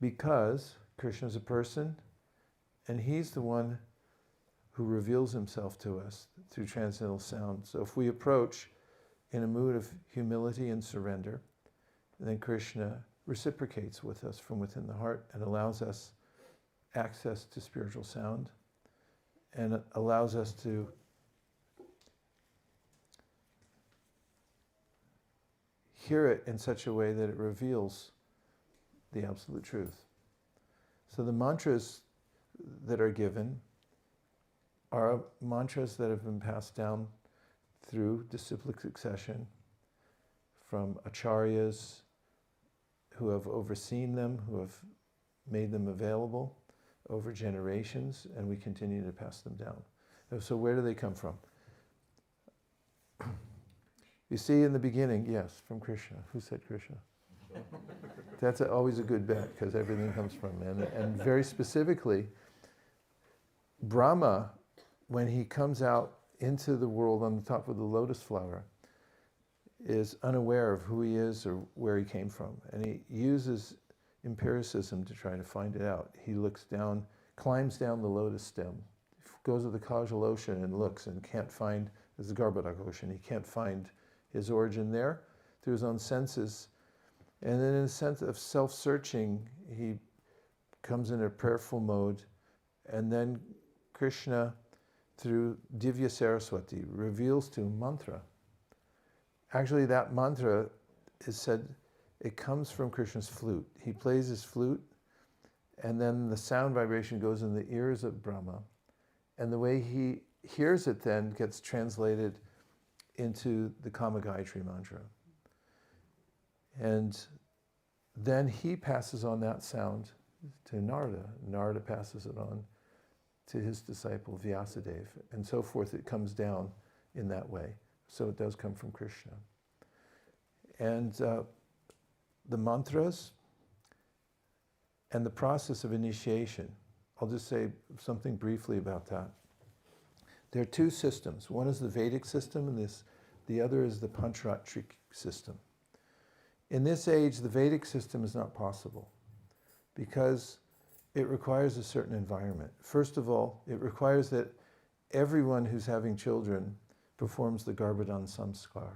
Because Krishna is a person, and he's the one who reveals himself to us through transcendental sound. So if we approach in a mood of humility and surrender, then Krishna reciprocates with us from within the heart and allows us access to spiritual sound and allows us to hear it in such a way that it reveals the absolute truth. So the mantras that are given are mantras that have been passed down through disciplic succession from acharyas who have overseen them, who have made them available over generations, and we continue to pass them down. So where do they come from? You see in the beginning, yes, from Krishna. Who said Krishna? That's always a good bet, because everything comes from him. And very specifically, Brahma, when he comes out into the world on the top of the lotus flower, is unaware of who he is or where he came from. And he uses empiricism to try to find it out. He looks down, climbs down the lotus stem, goes to the causal ocean and looks and can't find, there's the Garbhodak ocean, he can't find his origin there through his own senses. And then in a sense of self-searching, he comes in a prayerful mode, and then Krishna, through Divya Saraswati, reveals to him mantra. Actually, that mantra is said, it comes from Krishna's flute. He plays his flute, and then the sound vibration goes in the ears of Brahma. And the way he hears it then gets translated into the Kama Gayatri mantra. And then he passes on that sound to Narada. Narada passes it on to his disciple Vyasadeva, and so forth. It comes down in that way. So it does come from Krishna. And the mantras and the process of initiation, I'll just say something briefly about that. There are two systems. One is the Vedic system, and the other is the Pancharatric system. In this age, the Vedic system is not possible because it requires a certain environment. First of all, it requires that everyone who's having children performs the Garbhodan Samskar,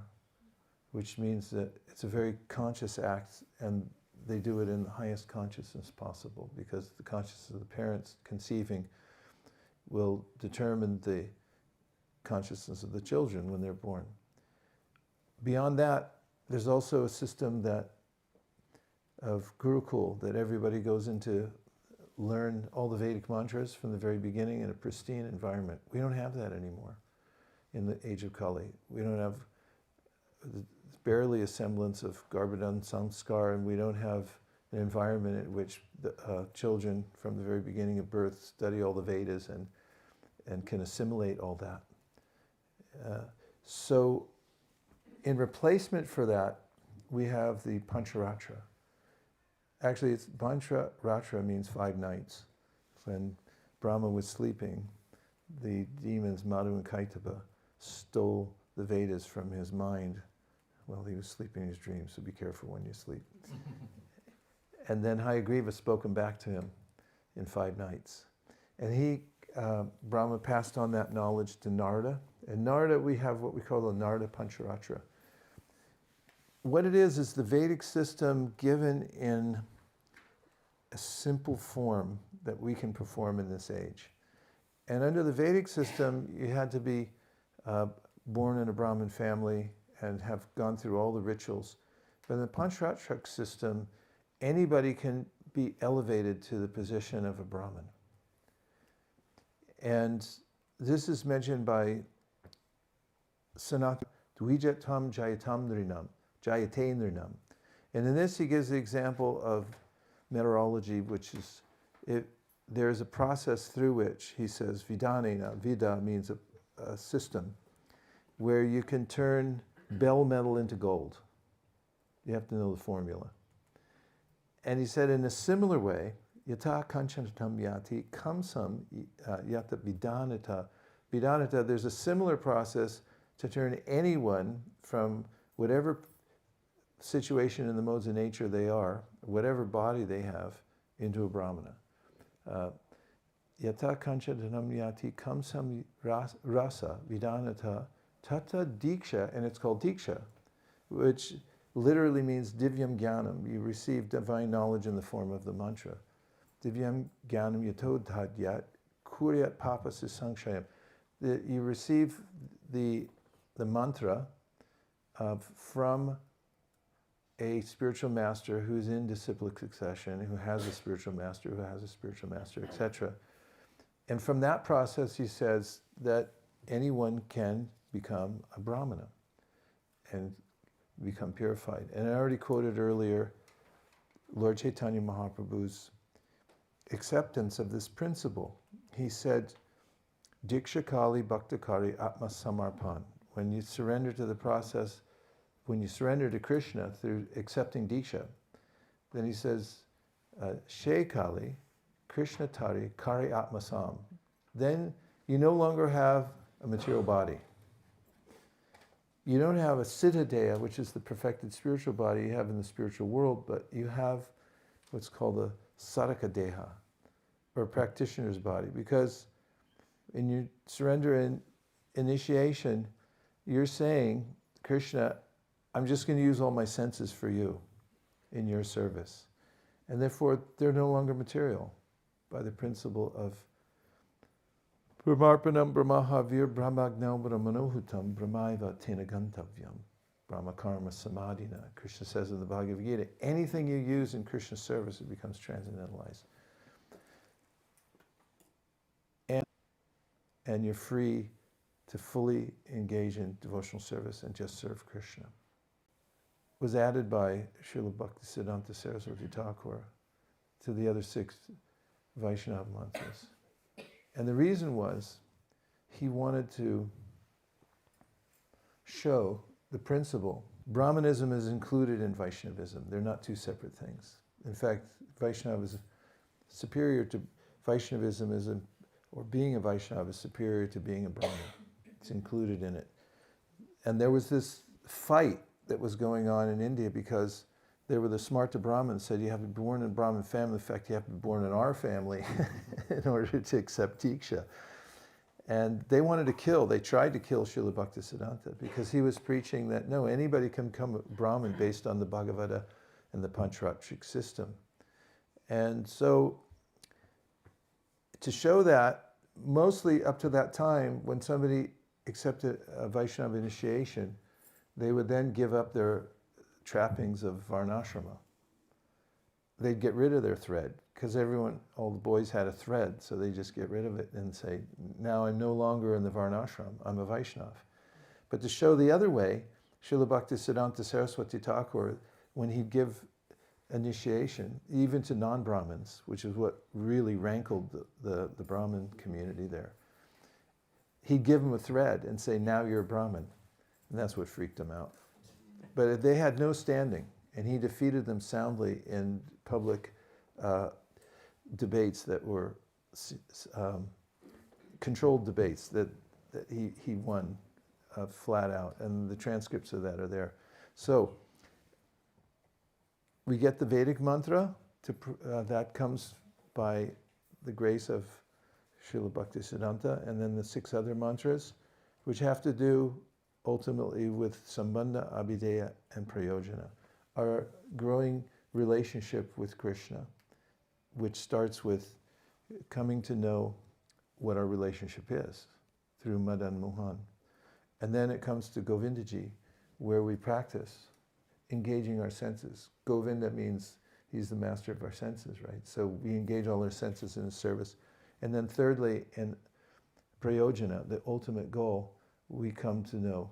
which means that it's a very conscious act, and they do it in the highest consciousness possible, because the consciousness of the parents conceiving will determine the consciousness of the children when they're born. Beyond that, there's also a system of Gurukul, that everybody goes into learn all the Vedic mantras from the very beginning in a pristine environment. We don't have that anymore in the age of Kali. We don't have barely a semblance of Garbhodan Samskar, and we don't have an environment in which the children from the very beginning of birth study all the Vedas and can assimilate all that. So in replacement for that, we have the Pancharatra. Actually, Pancharatra means 5 nights. When Brahma was sleeping, the demons Madhu and Kaitaba stole the Vedas from his mind while he was sleeping in his dreams, so be careful when you sleep. And then Hayagriva spoke them back to him in 5 nights. And Brahma passed on that knowledge to Narada. And Narada, we have what we call the Narada Pancharatra. What it is the Vedic system given in a simple form that we can perform in this age. And under the Vedic system, you had to be born in a Brahmin family and have gone through all the rituals. But in the Pancharatric system, anybody can be elevated to the position of a Brahmin. And this is mentioned by Sanatana, Dvijatam Jayatam Nrinam, Jayate Nrinam. And in this he gives the example of meteorology, which is, there's a process through which, he says, Vidanena, Vida means a system, where you can turn bell metal into gold. You have to know the formula. And he said, in a similar way, yata kanchanatam yati kamsam yata vidanata Vedanta, there's a similar process to turn anyone from whatever situation in the modes of nature they are, whatever body they have, into a brahmana. Yata kancha dhanam yati kamsam rasa vidanata tata diksha, and it's called diksha, which literally means divyam jnanam. You receive divine knowledge in the form of the mantra. Divyam jnanam yato dhadyat kuryat papa susangshayam. You receive the mantra from a spiritual master who's in disciplic succession, who has a spiritual master, who has a spiritual master, etc. And from that process, he says that anyone can become a brahmana and become purified. And I already quoted earlier Lord Chaitanya Mahaprabhu's acceptance of this principle. He said, Diksha Kali Bhaktakari Atma Samarpan. When you surrender to the process, when you surrender to Krishna through accepting Diksha, then he says, She Kali Krishna Tari Kari Atma Sam. Then you no longer have a material body. You don't have a siddhadeha, which is the perfected spiritual body you have in the spiritual world, but you have what's called a sadhaka deha, or practitioner's body, because in your surrender and initiation, you're saying, Krishna, I'm just going to use all my senses for you in your service. And therefore, they're no longer material by the principle of Brahmarpanam Brahmahavir Brahmagnam Brahmanohutam Brahmaiva Tena Gantavyam Brahmakarma Samadhina. Krishna says in the Bhagavad Gita, anything you use in Krishna's service, it becomes transcendentalized. And you're free to fully engage in devotional service and just serve Krishna. It was added by Srila Bhaktisiddhanta Saraswati Thakur to the other 6 Vaishnava mantras. And the reason was, he wanted to show the principle. Brahmanism is included in Vaishnavism. They're not 2 separate things. In fact, Vaishnava is superior to Vaishnavism, or being a Vaishnava is superior to being a Brahmin. It's included in it. And there was this fight that was going on in India because there were the Smarta Brahmins said you have to be born in a Brahmin family. In fact, you have to be born in our family in order to accept Diksha. And they wanted to kill, they tried to kill Srila Bhaktisiddhanta because he was preaching that no, anybody can become a Brahmin based on the Bhagavata and the Pancharatric system. And so, to show that, mostly up to that time, when somebody accepted a Vaishnava initiation, they would then give up their trappings of Varnashrama. They'd get rid of their thread, because all the boys had a thread, so they just get rid of it and say, now I'm no longer in the Varnashram, I'm a Vaishnava. But to show the other way, Srila Bhaktisiddhanta Saraswati Thakur, when he'd give initiation, even to non-Brahmins, which is what really rankled the Brahmin community there, he'd give them a thread and say, now you're a Brahmin. And that's what freaked them out. But they had no standing, and he defeated them soundly in public debates that were controlled debates that he won flat out, and the transcripts of that are there. So we get the Vedic mantra, that comes by the grace of Srila Bhaktisiddhanta, and then the 6 other mantras, which have to do ultimately with Sambandha, Abhideya, and Prayojana, our growing relationship with Krishna, which starts with coming to know what our relationship is through Madan Mohan. And then it comes to Govindaji, where we practice engaging our senses. Govinda means he's the master of our senses, right? So we engage all our senses in his service. And then thirdly, in Prayojana, the ultimate goal, we come to know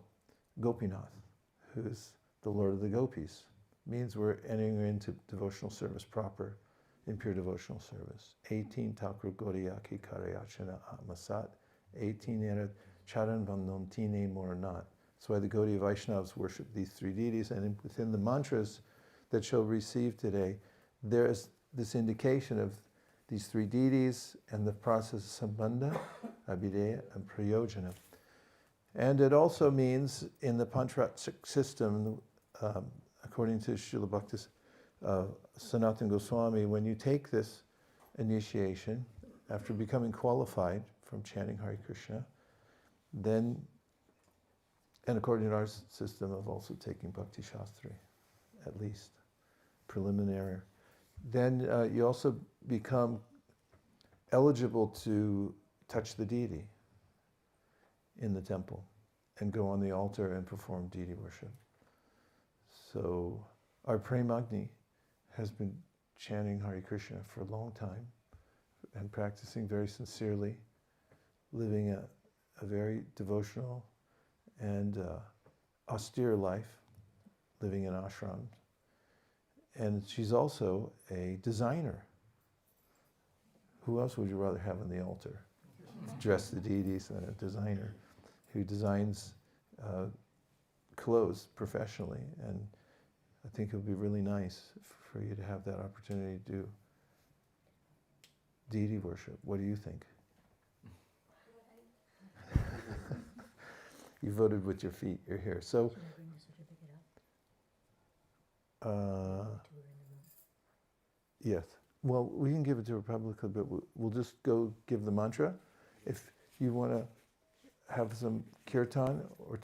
Gopinath, who's the Lord of the Gopis. Means we're entering into devotional service proper, in pure devotional service. 18 Thakur Goriyaki Karyachana Atmasat, 18 Era Charan Vandam Tine Moranat. That's why the Gaudiya Vaishnavas worship these 3 deities, and within the mantras that shall receive today, there is this indication of these three deities and the process of sambandha, abhideya, and prayojana. And it also means in the Pancharatric system, according to Srila Bhakti Sanatana Goswami, when you take this initiation, after becoming qualified from chanting Hare Krishna, then, and according to our system of also taking Bhakti Shastri, at least, preliminary, then you also become eligible to touch the deity in the temple and go on the altar and perform deity worship. So our Premagni has been chanting Hare Krishna for a long time and practicing very sincerely, living a very devotional and austere life, living in ashrams. And she's also a designer. Who else would you rather have on the altar? Dress the deities than a designer who designs clothes professionally. And I think it would be really nice for you to have that opportunity to do deity worship. What do you think? You voted with your feet. You're here. So, Should I bring the certificate up? yes. Well, we can give it to her publicly, but we'll just go give the mantra. If you want to have some kirtan or